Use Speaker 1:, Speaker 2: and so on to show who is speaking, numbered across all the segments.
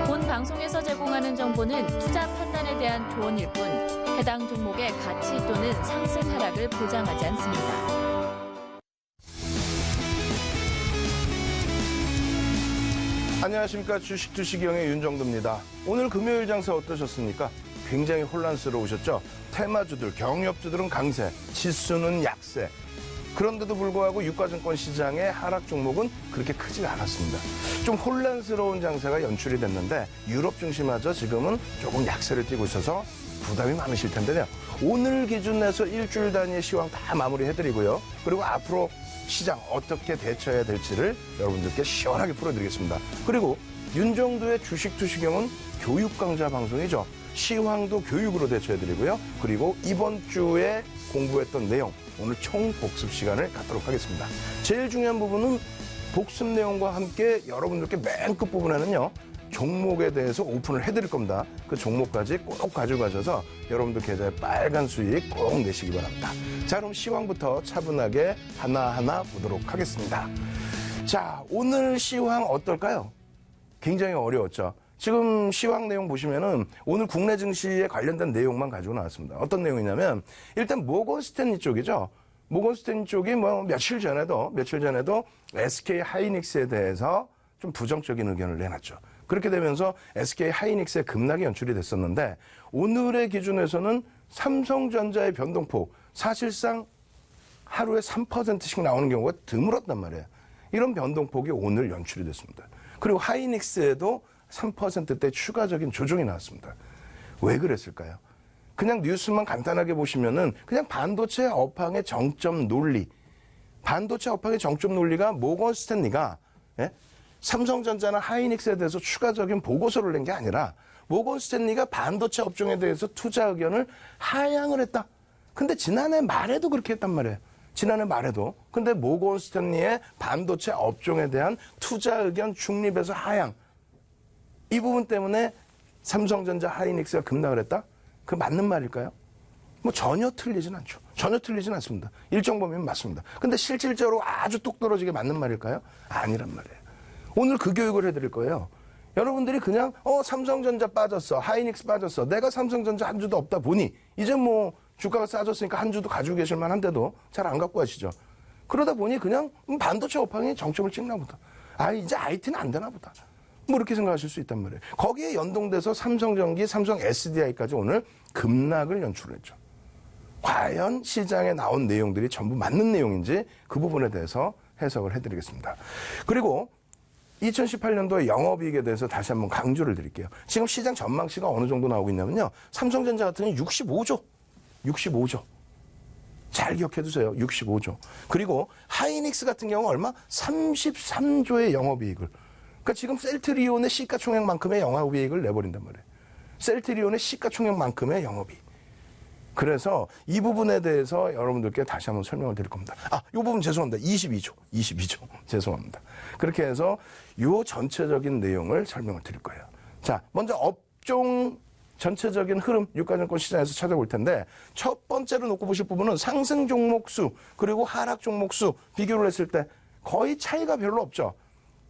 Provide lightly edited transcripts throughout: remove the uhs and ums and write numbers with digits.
Speaker 1: 본 방송에서 제공하는 정보는 투자 판단에 대한 조언일 뿐 해당 종목의 가치 또는 상승 하락을 보장하지 않습니다.
Speaker 2: 안녕하십니까. 주식투시경의 윤정도입니다. 오늘 금요일 장사 어떠셨습니까? 굉장히 혼란스러우셨죠? 테마주들, 경협주들은 강세, 지수는 약세. 그런데도 불구하고 유가증권 시장의 하락 종목은 그렇게 크지가 않았습니다. 좀 혼란스러운 장세가 연출이 됐는데 유럽 증시마저 지금은 조금 약세를 띠고 있어서 부담이 많으실 텐데요. 오늘 기준에서 일주일 단위의 시황 다 마무리해드리고요. 그리고 앞으로 시장 어떻게 대처해야 될지를 여러분들께 시원하게 풀어드리겠습니다. 그리고 윤정도의 주식투시경은 교육 강좌 방송이죠. 시황도 교육으로 대처해드리고요. 그리고 이번 주에 공부했던 내용 오늘 총 복습 시간을 갖도록 하겠습니다. 제일 중요한 부분은 복습 내용과 함께 여러분들께 맨 끝부분에는요. 종목에 대해서 오픈을 해드릴 겁니다. 그 종목까지 꼭 가져가셔서 여러분들 계좌에 빨간 수익 꼭 내시기 바랍니다. 자, 그럼 시황부터 차분하게 하나하나 보도록 하겠습니다. 자, 오늘 시황 어떨까요? 굉장히 어려웠죠. 지금 시황 내용 보시면은 오늘 국내 증시에 관련된 내용만 가지고 나왔습니다. 어떤 내용이냐면 일단 모건 스탠리 쪽이죠. 모건 스탠리 쪽이 뭐 며칠 전에도 SK 하이닉스에 대해서 좀 부정적인 의견을 내놨죠. 그렇게 되면서 SK 하이닉스의 급락이 연출이 됐었는데 오늘의 기준에서는 삼성전자의 변동폭 사실상 하루에 3%씩 나오는 경우가 드물었단 말이에요. 이런 변동폭이 오늘 연출이 됐습니다. 그리고 하이닉스에도 3%대 추가적인 조정이 나왔습니다. 왜 그랬을까요? 그냥 뉴스만 간단하게 보시면은 그냥 반도체 업황의 정점 논리, 반도체 업황의 정점 논리가 모건 스탠리가 삼성전자나 하이닉스에 대해서 추가적인 보고서를 낸 게 아니라 모건 스탠리가 반도체 업종에 대해서 투자 의견을 하향을 했다. 근데 지난해 말에도 그렇게 했단 말이에요. 지난해 말에도. 근데 모건 스탠리의 반도체 업종에 대한 투자 의견 중립에서 하향. 이 부분 때문에 삼성전자 하이닉스가 급락을 했다? 그 맞는 말일까요? 뭐 전혀 틀리진 않죠. 전혀 틀리진 않습니다. 일정 범위는 맞습니다. 근데 실질적으로 아주 똑 떨어지게 맞는 말일까요? 아니란 말이에요. 오늘 그 교육을 해드릴 거예요. 여러분들이 그냥 삼성전자 빠졌어, 하이닉스 빠졌어, 내가 삼성전자 한 주도 없다 보니 이제 뭐 주가가 싸졌으니까 한 주도 가지고 계실 만한데도 잘 안 갖고 가시죠. 그러다 보니 그냥 반도체 업황이 정점을 찍나 보다. 이제 IT는 안 되나 보다. 뭐 이렇게 생각하실 수 있단 말이에요. 거기에 연동돼서 삼성전기, 삼성 SDI까지 오늘 급락을 연출했죠. 과연 시장에 나온 내용들이 전부 맞는 내용인지 그 부분에 대해서 해석을 해드리겠습니다. 그리고 2018년도의 영업이익에 대해서 다시 한번 강조를 드릴게요. 지금 시장 전망치가 어느 정도 나오고 있냐면요. 삼성전자 같은 경우는 65조. 잘 기억해 두세요. 65조. 그리고 하이닉스 같은 경우 얼마? 33조의 영업이익을. 그러니까 지금 셀트리온의 시가총액만큼의 영업이익을 내버린단 말이에요. 셀트리온의 시가총액만큼의 영업이익. 그래서 이 부분에 대해서 여러분들께 다시 한번 설명을 드릴 겁니다. 이 부분 죄송합니다. 22조. 죄송합니다. 그렇게 해서 요 전체적인 내용을 설명을 드릴 거예요. 자, 먼저 업종 전체적인 흐름 유가증권 시장에서 찾아볼 텐데 첫 번째로 놓고 보실 부분은 상승 종목 수 그리고 하락 종목 수 비교를 했을 때 거의 차이가 별로 없죠.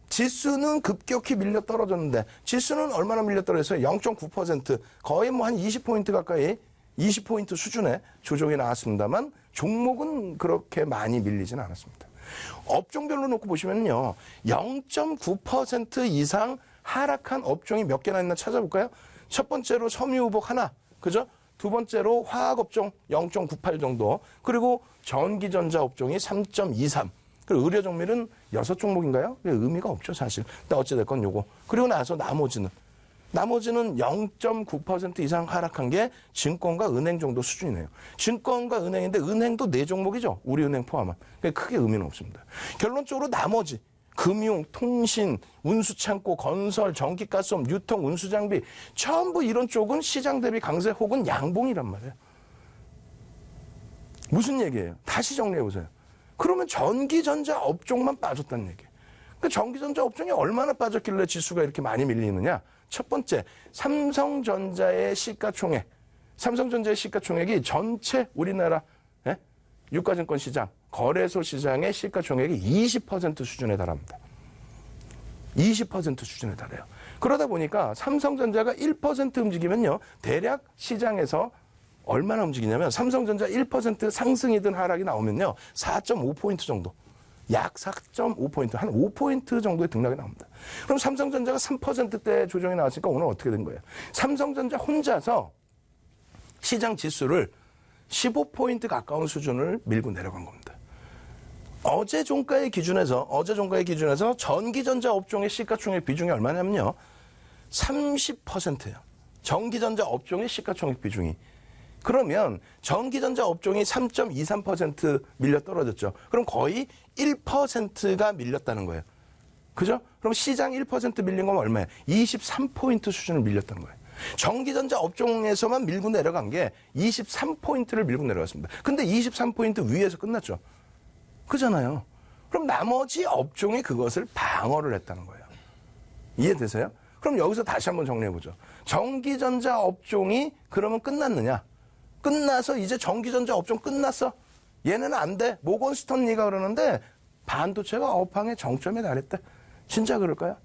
Speaker 2: 지수는 급격히 밀려 떨어졌는데 지수는 얼마나 밀려 떨어졌어요? 0.9% 거의 뭐 한 20포인트 가까이 20포인트 수준의 조정이 나왔습니다만 종목은 그렇게 많이 밀리진 않았습니다. 업종별로 놓고 보시면요. 0.9% 이상 하락한 업종이 몇 개나 있나 찾아볼까요? 첫 번째로 섬유유복 하나, 그죠? 두 번째로 화학업종 0.98 정도, 그리고 전기전자 업종이 3.23, 그리고 의료정밀은 6종목인가요? 의미가 없죠, 사실. 근데 어찌됐건 요거. 그리고 나서 나머지는 0.9% 이상 하락한 게 증권과 은행 정도 수준이네요. 증권과 은행인데 은행도 4종목이죠. 우리은행 포함한. 크게 의미는 없습니다. 결론적으로 나머지 금융, 통신, 운수창고, 건설, 전기가스업, 유통, 운수장비 전부 이런 쪽은 시장 대비 강세 혹은 양봉이란 말이에요. 무슨 얘기예요? 다시 정리해보세요. 그러면 전기전자 업종만 빠졌다는 얘기예요. 그 전기전자 업종이 얼마나 빠졌길래 지수가 이렇게 많이 밀리느냐? 첫 번째, 삼성전자의 시가총액이 전체 우리나라 유가증권 시장 거래소 시장의 시가총액이 20% 수준에 달합니다. 20% 수준에 달해요. 그러다 보니까 삼성전자가 1% 움직이면요. 대략 시장에서 얼마나 움직이냐면 삼성전자 1% 상승이든 하락이 나오면요. 4.5포인트 정도. 약 4.5포인트, 한 5포인트 정도의 등락이 나옵니다. 그럼 삼성전자가 3%대 조정이 나왔으니까 오늘 어떻게 된 거예요? 삼성전자 혼자서 시장 지수를 15포인트 가까운 수준을 밀고 내려간 겁니다. 어제 종가의 기준에서 전기전자 업종의 시가총액 비중이 얼마냐면요. 30%예요. 전기전자 업종의 시가총액 비중이. 그러면 전기전자 업종이 3.23% 밀려 떨어졌죠. 그럼 거의 1%가 밀렸다는 거예요. 그죠? 그럼 시장 1% 밀린 건 얼마예요? 23포인트 수준을 밀렸다는 거예요. 전기전자 업종에서만 밀고 내려간 게 23포인트를 밀고 내려갔습니다. 근데 23포인트 위에서 끝났죠. 그잖아요. 그럼 나머지 업종이 그것을 방어를 했다는 거예요. 이해되세요? 그럼 여기서 다시 한번 정리해보죠. 전기전자 업종이 그러면 끝났느냐? 끝나서 이제 전기전자 업종 끝났어. 얘는 안 돼. 모건 스턴리가 그러는데 반도체가 업황의 정점에 달했대. 진짜 그럴까요?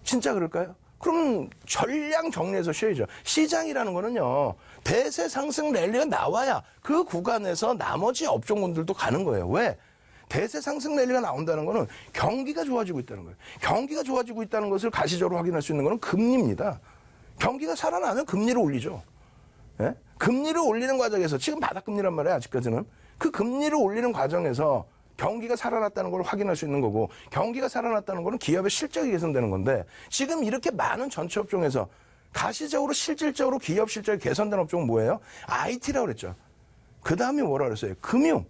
Speaker 2: 진짜 그럴까요? 그럼 전량 정리해서 쉬어야죠. 시장이라는 거는요. 대세 상승 랠리가 나와야 그 구간에서 나머지 업종군들도 가는 거예요. 왜? 대세 상승 랠리가 나온다는 거는 경기가 좋아지고 있다는 거예요. 경기가 좋아지고 있다는 것을 가시적으로 확인할 수 있는 거는 금리입니다. 경기가 살아나면 금리를 올리죠. 예? 금리를 올리는 과정에서 지금 바닥금리란 말이에요. 아직까지는. 그 금리를 올리는 과정에서 경기가 살아났다는 걸 확인할 수 있는 거고 경기가 살아났다는 거는 기업의 실적이 개선되는 건데 지금 이렇게 많은 전체 업종에서 가시적으로 실질적으로 기업 실적이 개선된 업종은 뭐예요? IT라고 그랬죠. 그 다음이 뭐라고 그랬어요? 금융.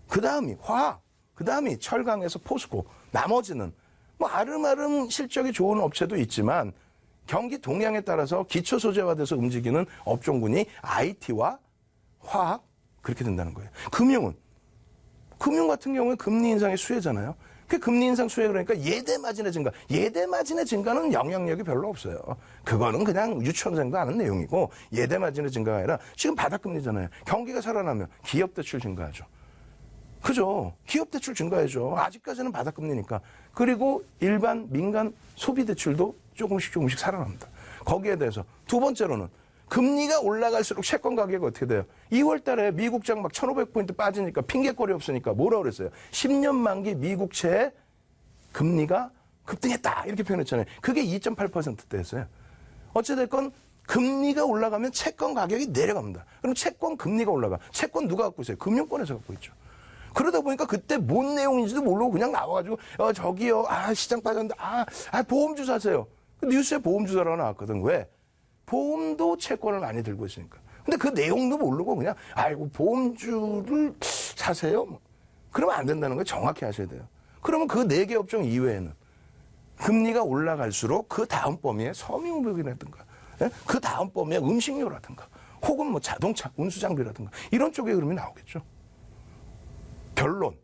Speaker 2: 그 다음이 화학. 그 다음이 철강에서 포스코. 나머지는 뭐 아름아름 실적이 좋은 업체도 있지만 경기 동향에 따라서 기초 소재화돼서 움직이는 업종군이 IT와 화학 그렇게 된다는 거예요. 금융 같은 경우에 금리 인상의 수혜잖아요. 그 금리 인상 수혜 그러니까 예대 마진의 증가. 예대 마진의 증가는 영향력이 별로 없어요. 그거는 그냥 유치원생도 아는 내용이고 예대 마진의 증가가 아니라 지금 바닥금리잖아요. 경기가 살아나면 기업 대출 증가하죠. 그죠? 기업 대출 증가해죠. 아직까지는 바닥금리니까. 그리고 일반 민간 소비 대출도 조금씩 살아납니다. 거기에 대해서 두 번째로는 금리가 올라갈수록 채권 가격이 어떻게 돼요? 2월 달에 미국장 막 1,500포인트 빠지니까 핑계거리 없으니까 뭐라고 그랬어요? 10년 만기 미국채의 금리가 급등했다. 이렇게 표현했잖아요. 그게 2.8%대였어요. 어찌됐건 금리가 올라가면 채권 가격이 내려갑니다. 그럼 채권 금리가 올라가. 채권 누가 갖고 있어요? 금융권에서 갖고 있죠. 그러다 보니까 그때 뭔 내용인지도 모르고 그냥 나와가지고 저기요 시장 빠졌는데 보험주 사세요. 뉴스에 보험주사라고 나왔거든. 왜? 보험도 채권을 많이 들고 있으니까. 근데 그 내용도 모르고 그냥 보험주를 사세요. 그러면 안 된다는 거 정확히 하셔야 돼요. 그러면 그 4개 업종 이외에는 금리가 올라갈수록 그 다음 범위에 섬유무역이라든가 그 다음 범위에 음식료라든가 혹은 뭐 자동차, 운수장비라든가 이런 쪽의 흐름이 나오겠죠. 결론.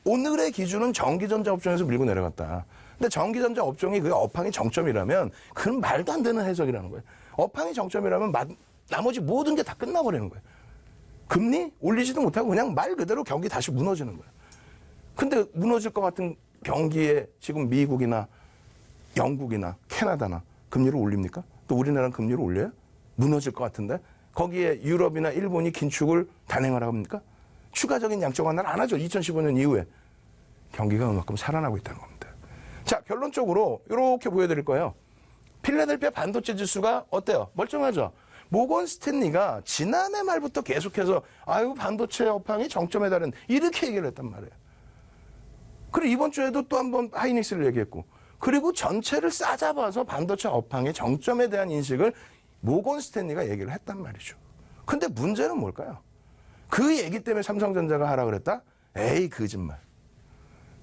Speaker 2: 오늘의 기준은 전기전자 업종에서 밀고 내려갔다. 근데 전기전자 업종이 그 업황이 정점이라면 그건 말도 안 되는 해석이라는 거예요. 업황이 정점이라면 나머지 모든 게 다 끝나버리는 거예요. 금리 올리지도 못하고 그냥 말 그대로 경기 다시 무너지는 거예요. 근데 무너질 것 같은 경기에 지금 미국이나 영국이나 캐나다나 금리를 올립니까? 또 우리나라는 금리를 올려요? 무너질 것 같은데? 거기에 유럽이나 일본이 긴축을 단행하라고 합니까? 추가적인 양적 완화를 안 하죠. 2015년 이후에. 경기가 그만큼 살아나고 있다는 겁니다. 자, 결론적으로 이렇게 보여드릴 거예요. 필라델피아 반도체 지수가 어때요? 멀쩡하죠? 모건 스탠리가 지난해 말부터 계속해서 반도체 업황이 정점에 달한 이렇게 얘기를 했단 말이에요. 그리고 이번 주에도 또 한 번 하이닉스를 얘기했고 그리고 전체를 싸잡아서 반도체 업황의 정점에 대한 인식을 모건 스탠리가 얘기를 했단 말이죠. 근데 문제는 뭘까요? 그 얘기 때문에 삼성전자가 하라 그랬다? 에이, 거짓말.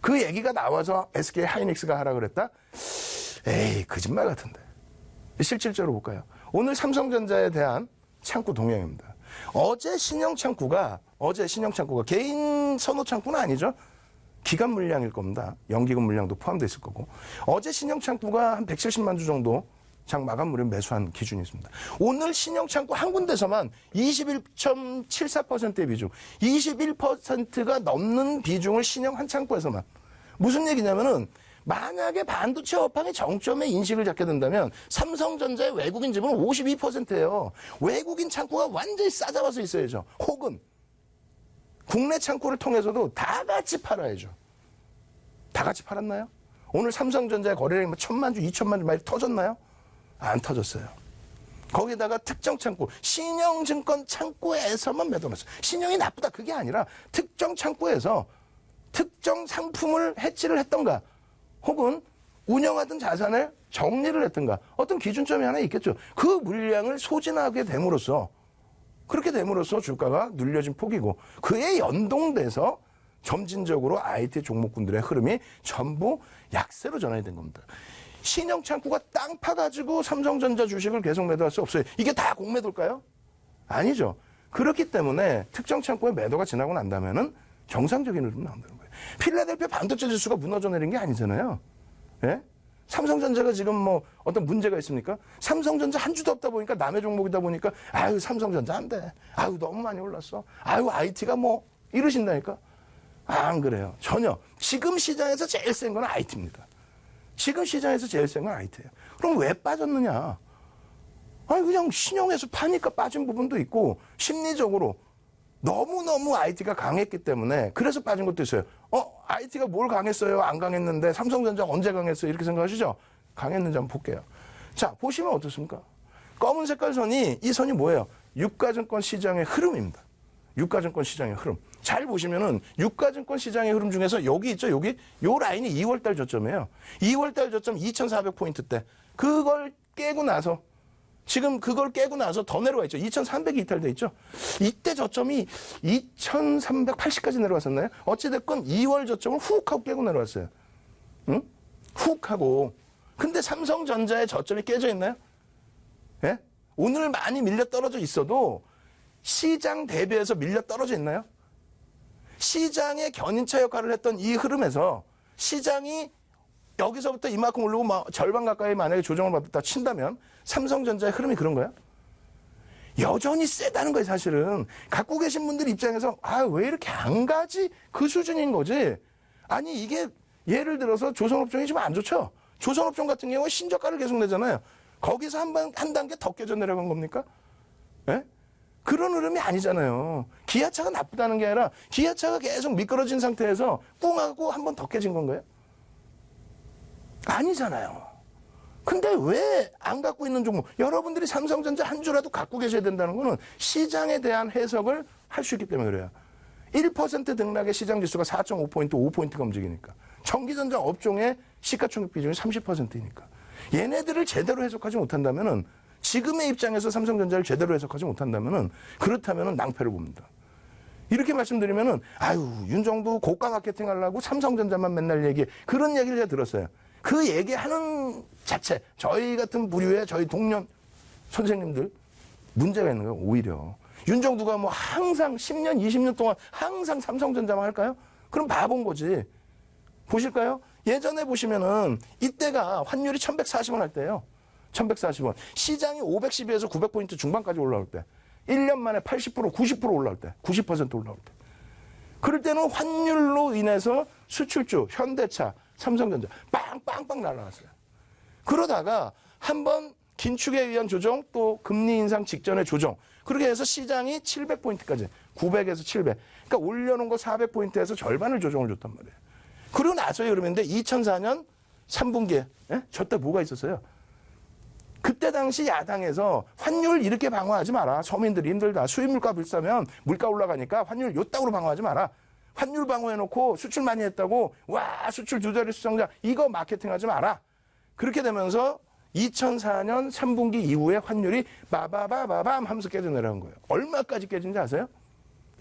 Speaker 2: 그 얘기가 나와서 SK 하이닉스가 하라 그랬다? 에이, 거짓말 같은데. 실질적으로 볼까요? 오늘 삼성전자에 대한 창구 동향입니다. 어제 신형 창구가 개인 선호 창구는 아니죠. 기간 물량일 겁니다. 연기금 물량도 포함되어 있을 거고. 어제 신형 창구가 한 170만 주 정도 장 마감 무렵 매수한 기준이 있습니다. 오늘 신형창고 한 군데서만 21.74%의 비중, 21%가 넘는 비중을 신형 한 창고에서만. 무슨 얘기냐면은 만약에 반도체 업황의 정점에 인식을 잡게 된다면 삼성전자의 외국인 지분은 52%예요. 외국인 창고가 완전히 싸잡아서 있어야죠. 혹은 국내 창고를 통해서도 다 같이 팔아야죠. 다 같이 팔았나요? 오늘 삼성전자의 거래량이 1,000만 주, 2,000만 주 많이 터졌나요? 안 터졌어요. 거기다가 특정 창고, 신영증권 창고에서만 매도했어요. 신영이 나쁘다 그게 아니라 특정 창고에서 특정 상품을 해치를 했던가 혹은 운영하던 자산을 정리를 했던가 어떤 기준점이 하나 있겠죠. 그 물량을 소진하게 됨으로써 그렇게 됨으로써 주가가 눌려진 폭이고 그에 연동돼서 점진적으로 IT 종목군들의 흐름이 전부 약세로 전환이 된 겁니다. 신형 창고가 땅 파가지고 삼성전자 주식을 계속 매도할 수 없어요. 이게 다 공매도일까요? 아니죠. 그렇기 때문에 특정 창고에 매도가 지나고 난다면은 정상적인 흐름이 나온다는 거예요. 필라델피아 반도체 지수가 무너져 내린 게 아니잖아요. 예? 삼성전자가 지금 뭐 어떤 문제가 있습니까? 삼성전자 한 주도 없다 보니까 남의 종목이다 보니까 아유 삼성전자 안 돼. 아유 너무 많이 올랐어. 아유 IT가 뭐 이러신다니까. 안 그래요. 전혀. 지금 시장에서 제일 센 건 IT입니다. 지금 시장에서 제일 센 건 IT예요. 그럼 왜 빠졌느냐? 아니 그냥 신용에서 파니까 빠진 부분도 있고 심리적으로 너무너무 IT가 강했기 때문에 그래서 빠진 것도 있어요. IT가 뭘 강했어요? 안 강했는데 삼성전자 언제 강했어요? 이렇게 생각하시죠? 강했는지 한번 볼게요. 자, 보시면 어떻습니까? 검은 색깔 선이 이 선이 뭐예요? 유가증권 시장의 흐름입니다. 유가증권 시장의 흐름. 잘 보시면은 유가증권 시장의 흐름 중에서 여기 있죠? 여기 요 라인이 2월달 저점이에요. 2월달 저점 2,400포인트대. 그걸 깨고 나서 지금 그걸 깨고 나서 더 내려와 있죠. 2,300이 이탈돼 있죠. 이때 저점이 2,380까지 내려왔었나요? 어찌됐건 2월 저점을 훅 하고 깨고 내려왔어요. 응? 훅 하고. 근데 삼성전자의 저점이 깨져 있나요? 예? 오늘 많이 밀려 떨어져 있어도 시장 대비해서 밀려 떨어져 있나요? 시장의 견인차 역할을 했던 이 흐름에서 시장이 여기서부터 이만큼 오르고 막 절반 가까이 만약에 조정을 받았다 친다면 삼성전자의 흐름이 그런 거야? 여전히 세다는 거예요, 사실은. 갖고 계신 분들 입장에서 왜 이렇게 안 가지? 그 수준인 거지. 아니 이게 예를 들어서 조선업종이 좀 안 좋죠. 조선업종 같은 경우는 신저가를 계속 내잖아요. 거기서 한 단계 더 깨져 내려간 겁니까? 예? 그런 흐름이 아니잖아요. 기아차가 나쁘다는 게 아니라 기아차가 계속 미끄러진 상태에서 꿍하고 한 번 더 깨진 건가요? 아니잖아요. 근데 왜 안 갖고 있는 종목? 여러분들이 삼성전자 한 주라도 갖고 계셔야 된다는 거는 시장에 대한 해석을 할 수 있기 때문에 그래요. 1% 등락의 시장 지수가 4.5포인트, 5포인트가 움직이니까. 전기전자 업종의 시가총액 비중이 30%니까. 얘네들을 제대로 해석하지 못한다면은 지금의 입장에서 삼성전자를 제대로 해석하지 못한다면은 그렇다면은 낭패를 봅니다. 이렇게 말씀드리면은 윤정도 고가 마케팅 하려고 삼성전자만 맨날 얘기해. 그런 얘기를 제가 들었어요. 그 얘기하는 자체, 저희 같은 부류의 저희 동년 선생님들 문제가 있는 거예요. 오히려 윤정두가 뭐 항상 10년, 20년 동안 항상 삼성전자만 할까요? 그럼 바본 거지. 보실까요? 예전에 보시면은 이때가 환율이 1140원 할 때예요. 1140원. 시장이 512에서 900포인트 중반까지 올라올 때. 1년 만에 80%, 90% 올라올 때. 90% 올라올 때. 그럴 때는 환율로 인해서 수출주, 현대차, 삼성전자 빵빵빵 날아갔어요. 그러다가 한번 긴축에 의한 조정 또 금리 인상 직전의 조정. 그렇게 해서 시장이 700포인트까지 900에서 700. 그러니까 올려놓은 거 400포인트에서 절반을 조정을 줬단 말이에요. 그리고 나서의 흐름인데 2004년 3분기에 저때 뭐가 있었어요? 그때 당시 야당에서 환율 이렇게 방어하지 마라. 서민들이 힘들다. 수입 물가 비싸면 물가 올라가니까 환율 요따구로 방어하지 마라. 환율 방어해놓고 수출 많이 했다고 와 수출 두 자릿수 성장 이거 마케팅하지 마라. 그렇게 되면서 2004년 3분기 이후에 환율이 바바바바밤 하면서 깨져 내려간 거예요. 얼마까지 깨진지 아세요?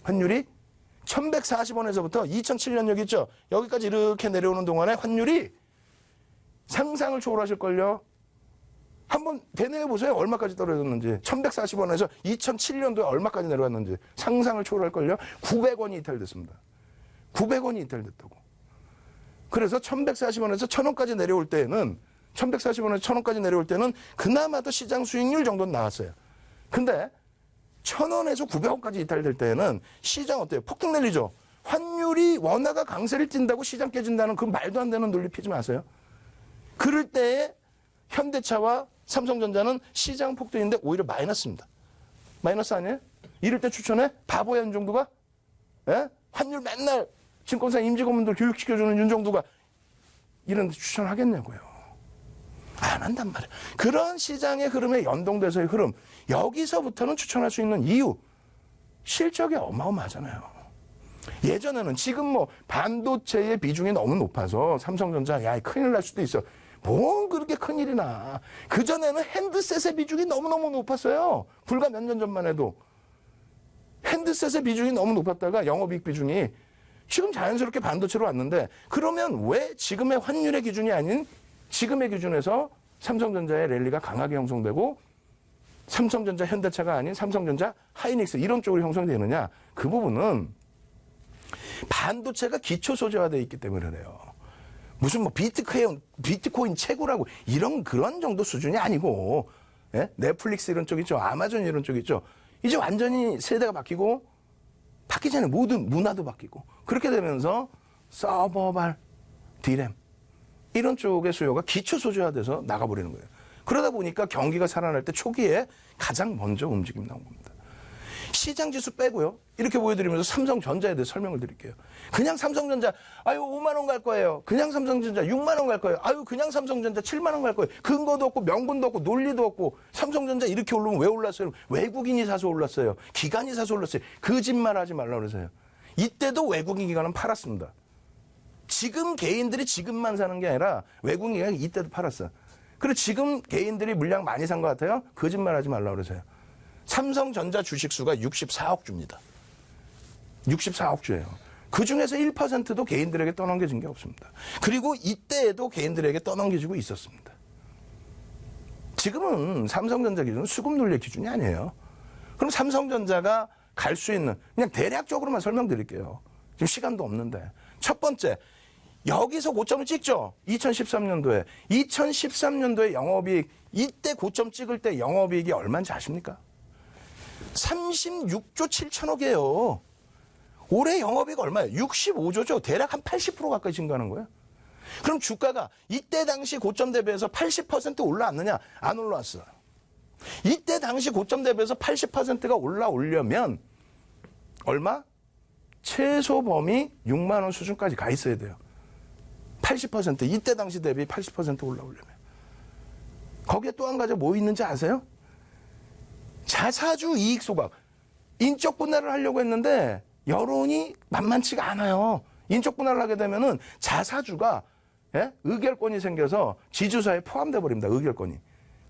Speaker 2: 환율이 1140원에서부터 2007년 여기 있죠. 여기까지 이렇게 내려오는 동안에 환율이 상상을 초월하실걸요. 한번 되뇌어보세요. 얼마까지 떨어졌는지. 1140원에서 2007년도에 얼마까지 내려갔는지. 상상을 초월할걸요. 900원이 이탈됐습니다. 900원이 이탈됐다고. 그래서 1140원에서 1000원까지 내려올 때에는 1140원에서 1000원까지 내려올 때는 그나마도 시장 수익률 정도는 나왔어요. 근데 1000원에서 900원까지 이탈될 때는 시장 어때요? 폭등 내리죠. 환율이 원화가 강세를 띈다고 시장 깨진다는 그 말도 안 되는 논리 피지 마세요. 그럴 때에 현대차와 삼성전자는 시장 폭등인데 오히려 마이너스입니다. 마이너스 아니에요? 이럴 때 추천해? 바보야 윤정두가? 예? 환율 맨날 증권사 임직원분들 교육시켜주는 윤정두가 이런 데 추천하겠냐고요. 안 한단 말이에요. 그런 시장의 흐름에 연동돼서의 흐름, 여기서부터는 추천할 수 있는 이유, 실적이 어마어마하잖아요. 예전에는 지금 뭐 반도체의 비중이 너무 높아서 삼성전자 야 큰일 날 수도 있어. 뭔 그렇게 큰일이 나. 그전에는 핸드셋의 비중이 너무너무 높았어요. 불과 몇 년 전만 해도. 핸드셋의 비중이 너무 높았다가 영업이익 비중이 지금 자연스럽게 반도체로 왔는데 그러면 왜 지금의 환율의 기준이 아닌 지금의 기준에서 삼성전자의 랠리가 강하게 형성되고 삼성전자 현대차가 아닌 삼성전자 하이닉스 이런 쪽으로 형성되느냐. 그 부분은 반도체가 기초 소재화되어 있기 때문에 그래요. 무슨 뭐 비트코인 채굴하고 이런 그런 정도 수준이 아니고 예? 넷플릭스 이런 쪽 있죠. 아마존 이런 쪽 있죠. 이제 완전히 세대가 바뀌고 바뀌기 전에 모든 문화도 바뀌고 그렇게 되면서 서버발 디램 이런 쪽의 수요가 기초 소재화돼서 나가버리는 거예요. 그러다 보니까 경기가 살아날 때 초기에 가장 먼저 움직임 나온 겁니다. 시장 지수 빼고요. 이렇게 보여드리면서 삼성전자에 대해 설명을 드릴게요. 그냥 삼성전자 아유 5만 원 갈 거예요. 그냥 삼성전자 6만 원 갈 거예요. 아유 그냥 삼성전자 7만 원 갈 거예요. 근거도 없고 명분도 없고 논리도 없고 삼성전자 이렇게 오르면 왜 올랐어요? 외국인이 사서 올랐어요. 기관이 사서 올랐어요. 거짓말하지 말라고 그러세요. 이때도 외국인 기관은 팔았습니다. 지금 개인들이 지금만 사는 게 아니라 외국인 기관이 이때도 팔았어요. 그리고 지금 개인들이 물량 많이 산 것 같아요. 거짓말하지 말라고 그러세요. 삼성전자 주식수가 64억 주입니다. 64억 주예요. 그중에서 1%도 개인들에게 떠넘겨진 게 없습니다. 그리고 이때에도 개인들에게 떠넘겨지고 있었습니다. 지금은 삼성전자 기준은 수급 논리의 기준이 아니에요. 그럼 삼성전자가 갈 수 있는 그냥 대략적으로만 설명드릴게요. 지금 시간도 없는데. 첫 번째, 여기서 고점을 찍죠. 2013년도에. 2013년도에 영업이익, 이때 고점 찍을 때 영업이익이 얼마인지 아십니까? 36조 7천억이에요. 올해 영업이익 얼마예요? 65조죠. 대략 한 80% 가까이 증가하는 거예요. 그럼 주가가 이때 당시 고점 대비해서 80% 올라왔느냐? 안 올라왔어요. 이때 당시 고점 대비해서 80%가 올라오려면 얼마? 최소 범위 6만 원 수준까지 가 있어야 돼요. 80% 이때 당시 대비 80% 올라오려면. 거기에 또 한 가지 뭐 있는지 아세요? 자사주 이익 소각. 인적 분할을 하려고 했는데 여론이 만만치가 않아요. 인적 분할을 하게 되면은 자사주가 의결권이 생겨서 지주사에 포함돼 버립니다. 의결권이.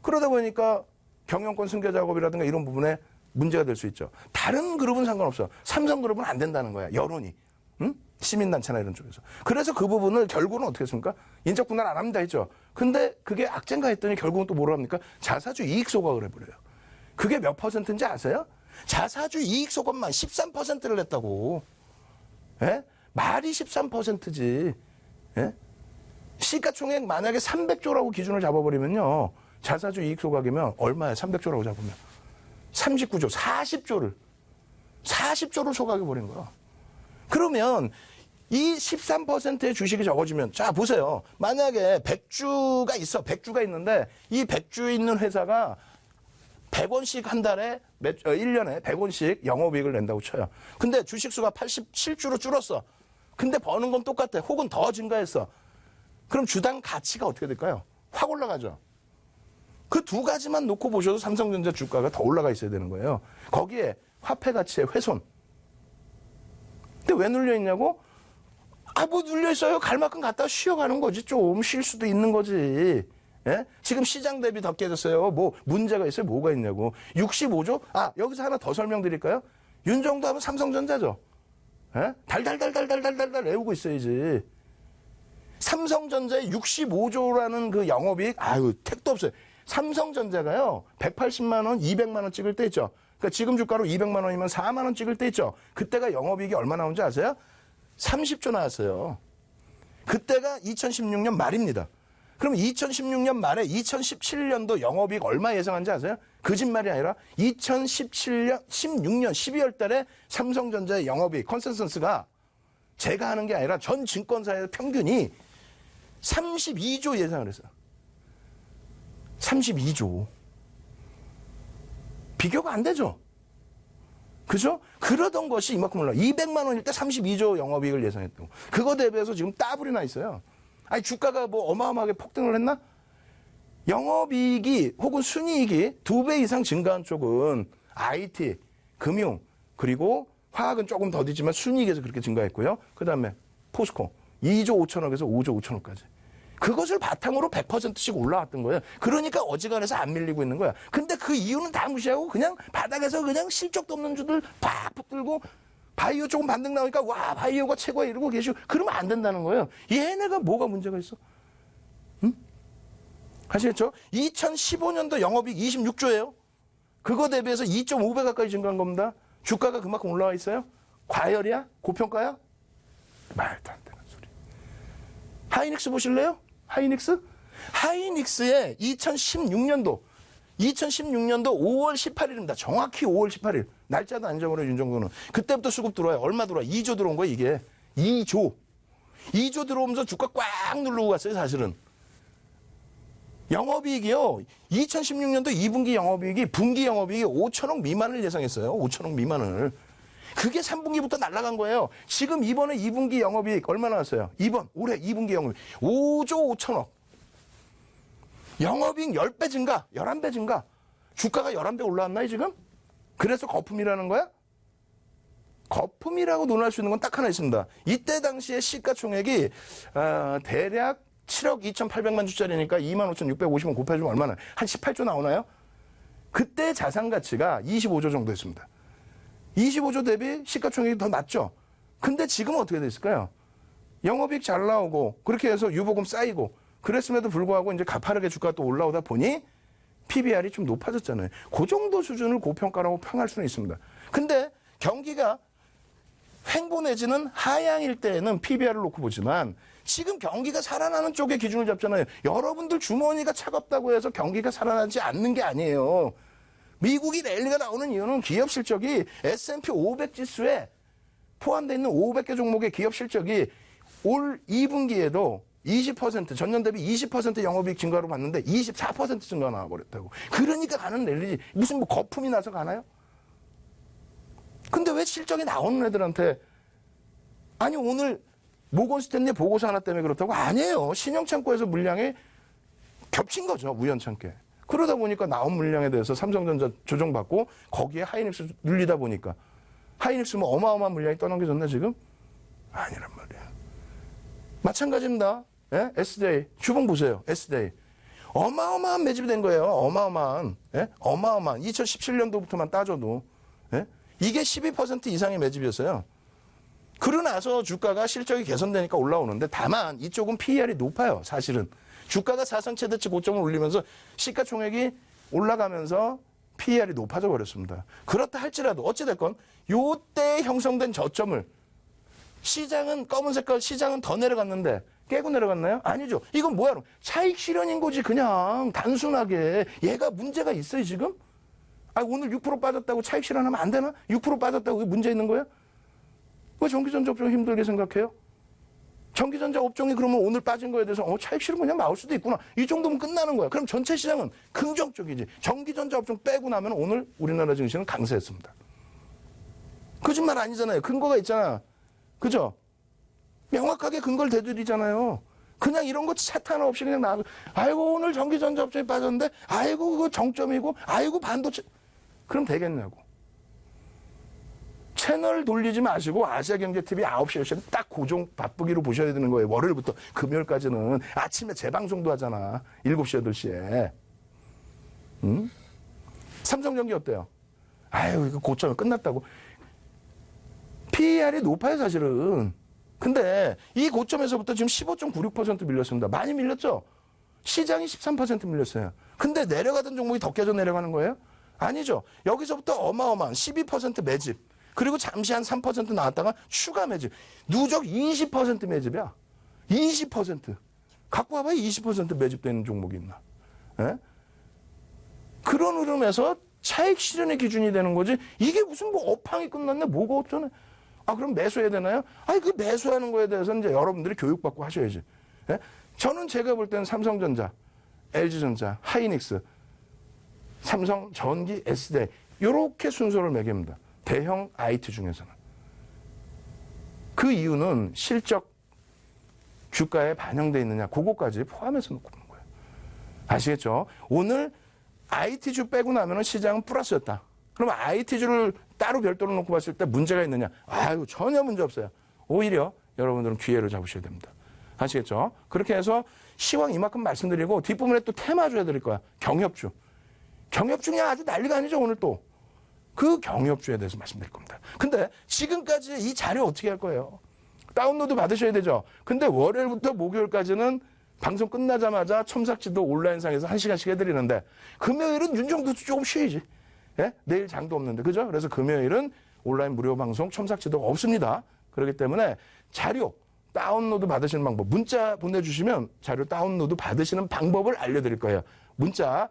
Speaker 2: 그러다 보니까 경영권 승계 작업이라든가 이런 부분에 문제가 될 수 있죠. 다른 그룹은 상관없어요. 삼성그룹은 안 된다는 거야. 여론이. 응? 시민단체나 이런 쪽에서. 그래서 그 부분을 결국은 어떻게 했습니까? 인적 분할 안 합니다 했죠. 근데 그게 악재인가 했더니 결국은 또 뭐라 합니까? 자사주 이익 소각을 해버려요. 그게 몇 퍼센트인지 아세요? 자사주 이익 소각만 13%를 냈다고. 예? 말이 13%지. 예? 시가총액 만약에 300조라고 기준을 잡아버리면요. 자사주 이익 소각이면 얼마야? 300조라고 잡으면. 39조, 40조를 소각해버린 거야. 그러면 이 13%의 주식이 적어지면, 자, 보세요. 만약에 100주가 있어. 100주가 있는데, 이 100주 있는 회사가 100원씩 한 달에, 1년에 100원씩 영업이익을 낸다고 쳐요. 근데 주식수가 87주로 줄었어. 근데 버는 건 똑같아. 혹은 더 증가했어. 그럼 주당 가치가 어떻게 될까요? 확 올라가죠. 그 두 가지만 놓고 보셔도 삼성전자 주가가 더 올라가 있어야 되는 거예요. 거기에 화폐 가치의 훼손. 근데 왜 눌려있냐고? 뭐 눌려있어요. 갈 만큼 갔다 쉬어가는 거지. 좀 쉴 수도 있는 거지. 예? 지금 시장 대비 더 깨졌어요. 뭐 문제가 있어요. 뭐가 있냐고. 65조? 여기서 하나 더 설명드릴까요? 윤정도 하면 삼성전자죠. 예? 달달달달달달달 외우고 있어야지. 삼성전자의 65조라는 그 영업이익, 택도 없어요. 삼성전자가요, 180만 원, 200만 원 찍을 때 있죠. 그러니까 지금 주가로 200만 원이면 4만 원 찍을 때 있죠. 그때가 영업이익이 얼마 나온지 아세요? 30조 나왔어요. 그때가 2016년 말입니다. 그럼 2016년 말에 2017년도 영업이익 얼마 예상한지 아세요? 거짓말이 아니라 2016년 12월 달에 삼성전자의 영업이익 컨센서스가 제가 하는 게 아니라 전 증권사의 평균이 32조 예상을 했어요. 32조. 비교가 안 되죠. 그죠? 그러던 것이 이만큼 올라. 200만 원일 때 32조 영업이익을 예상했다고. 그거 대비해서 지금 따블이 나 있어요. 아니, 주가가 뭐 어마어마하게 폭등을 했나? 영업이익이 혹은 순이익이 2배 이상 증가한 쪽은 IT, 금융, 그리고 화학은 조금 더디지만 순이익에서 그렇게 증가했고요. 그 다음에 포스코 2조 5천억에서 5조 5천억까지. 그것을 바탕으로 100%씩 올라왔던 거예요. 그러니까 어지간해서 안 밀리고 있는 거야. 근데 그 이유는 다 무시하고 그냥 바닥에서 그냥 실적도 없는 주들 팍 붙들고 바이오 조금 반등 나오니까 와 바이오가 최고야 이러고 계시고 그러면 안 된다는 거예요. 얘네가 뭐가 문제가 있어? 응? 아시겠죠? 2015년도 영업이익 26조예요. 그거 대비해서 2.5배 가까이 증가한 겁니다. 주가가 그만큼 올라와 있어요? 과열이야? 고평가야? 말도 안 되는 소리. 하이닉스 보실래요? 하이닉스? 하이닉스의 2016년도 5월 18일입니다. 정확히 5월 18일. 날짜도 안 잊어버려요, 윤정도는. 그때부터 수급 들어와요. 얼마 들어와? 2조 들어온 거예요, 이게. 2조. 2조 들어오면서 주가 꽉 누르고 갔어요, 사실은. 영업이익이요. 2016년도 2분기 영업이익이 분기 영업이익이 5천억 미만을 예상했어요. 5천억 미만을. 그게 3분기부터 날아간 거예요. 지금 이번에 2분기 영업이익 얼마 나왔어요? 올해 2분기 영업이익 5조 5천억. 영업이익 10배 증가, 11배 증가. 주가가 11배 올라왔나요, 지금? 그래서 거품이라는 거야? 거품이라고 논할 수 있는 건 딱 하나 있습니다. 이때 당시에 시가총액이 대략 7억 2,800만 주짜리니까 25,650원 곱해주면 얼마나? 한 18조 나오나요? 그때 자산 가치가 25조 정도 했습니다. 25조 대비 시가총액이 더 낮죠? 근데 지금은 어떻게 됐을까요? 영업이익 잘 나오고 그렇게 해서 유보금 쌓이고 그랬음에도 불구하고 이제 가파르게 주가가 또 올라오다 보니 PBR이 좀 높아졌잖아요. 그 정도 수준을 고평가라고 평할 수는 있습니다. 근데 경기가 횡보 내지는 하향일 때에는 PBR을 놓고 보지만 지금 경기가 살아나는 쪽에 기준을 잡잖아요. 여러분들 주머니가 차갑다고 해서 경기가 살아나지 않는 게 아니에요. 미국이 랠리가 나오는 이유는 기업 실적이 S&P 500 지수에 포함되어 있는 500개 종목의 기업 실적이 올 2분기에도 20% 전년 대비 20% 영업이익 증가로 봤는데 24% 증가 나와버렸다고. 그러니까 가는 랠리지. 무슨 뭐 거품이 나서 가나요? 근데 왜 실적이 나오는 애들한테 아니 오늘 모건 스탠리 보고서 하나 때문에 그렇다고? 아니에요. 신형창고에서 물량이 겹친 거죠. 우연찮게. 그러다 보니까 나온 물량에 대해서 삼성전자 조정받고 거기에 하이닉스 눌리다 보니까 하이닉스 뭐 어마어마한 물량이 떠넘겨졌나 지금? 아니란 말이에요. 마찬가지입니다. 예? SDA. 주봉 보세요. SDA. 어마어마한 매집이 된 거예요. 어마어마한. 예? 어마어마한. 2017년도부터만 따져도. 예? 이게 12% 이상의 매집이었어요. 그러고 나서 주가가 실적이 개선되니까 올라오는데 다만 이쪽은 PER이 높아요. 사실은. 주가가 사상 최대치 고점을 올리면서 시가총액이 올라가면서 PER이 높아져 버렸습니다. 그렇다 할지라도 어찌됐건 요때 형성된 저점을 시장은 검은 색깔 시장은 더 내려갔는데 깨고 내려갔나요? 아니죠. 이건 뭐야? 차익 실현인 거지. 그냥 단순하게 얘가 문제가 있어요 지금? 아 오늘 6% 빠졌다고 차익 실현하면 안 되나? 6% 빠졌다고 문제 있는 거야? 왜 전기전자 업종 힘들게 생각해요? 전기전자 업종이 그러면 오늘 빠진 거에 대해서 차익 실현 그냥 나올 수도 있구나. 이 정도면 끝나는 거야. 그럼 전체 시장은 긍정적이지. 전기전자 업종 빼고 나면 오늘 우리나라 증시는 강세했습니다. 거짓말 아니잖아요. 근거가 있잖아. 그죠? 명확하게 근거를 대드리잖아요. 그냥 이런 거 차트 하나 없이 그냥 나가고 아이고 오늘 전기전자 업종이 빠졌는데 아이고 그거 정점이고 아이고 반도체 그럼 되겠냐고. 채널 돌리지 마시고 아시아경제TV 9시 10시는 딱 고정 바쁘기로 보셔야 되는 거예요. 월요일부터 금요일까지는 아침에 재방송도 하잖아. 7시 8시에. 응? 삼성전기 어때요? 아유 이거 고점이 끝났다고. PER이 높아요 사실은. 근데 이 고점에서부터 지금 15.96% 밀렸습니다. 많이 밀렸죠? 시장이 13% 밀렸어요. 근데 내려가던 종목이 더 깨져 내려가는 거예요? 아니죠. 여기서부터 어마어마한 12% 매집. 그리고 잠시 한 3% 나왔다가 추가 매집. 누적 20% 매집이야. 20%. 갖고 와봐야 20% 매집되는 종목이 있나. 예? 그런 흐름에서 차익 실현의 기준이 되는 거지. 이게 무슨 뭐 업황이 끝났네, 뭐가 어쩌네. 아, 그럼 매수해야 되나요? 아니, 그 매수하는 거에 대해서는 이제 여러분들이 교육받고 하셔야지. 예? 저는 제가 볼 때는 삼성전자, LG전자, 하이닉스, 삼성전기, SDI 이렇게 순서를 매깁니다. 대형 IT 중에서는. 그 이유는 실적 주가에 반영되어 있느냐, 그거까지 포함해서 놓고 보는 거예요. 아시겠죠? 오늘 IT주 빼고 나면 시장은 플러스였다. 그럼 IT주를 따로 별도로 놓고 봤을 때 문제가 있느냐? 아유, 전혀 문제 없어요. 오히려 여러분들은 기회를 잡으셔야 됩니다. 아시겠죠? 그렇게 해서 시황 이만큼 말씀드리고 뒷부분에 또 테마주 해드릴 거야. 경협주. 경협주 그냥 아주 난리가 아니죠, 오늘 또. 그 경협주에 대해서 말씀드릴 겁니다. 근데 지금까지 이 자료 어떻게 할 거예요? 다운로드 받으셔야 되죠. 근데 월요일부터 목요일까지는 방송 끝나자마자 첨삭지도 온라인상에서 1시간씩 해드리는데 금요일은 윤정도 조금 쉬어야지. 예? 내일 장도 없는데, 그죠? 그래서 금요일은 온라인 무료 방송 첨삭지도가 없습니다. 그렇기 때문에 자료 다운로드 받으시는 방법, 문자 보내주시면 자료 다운로드 받으시는 방법을 알려드릴 거예요. 문자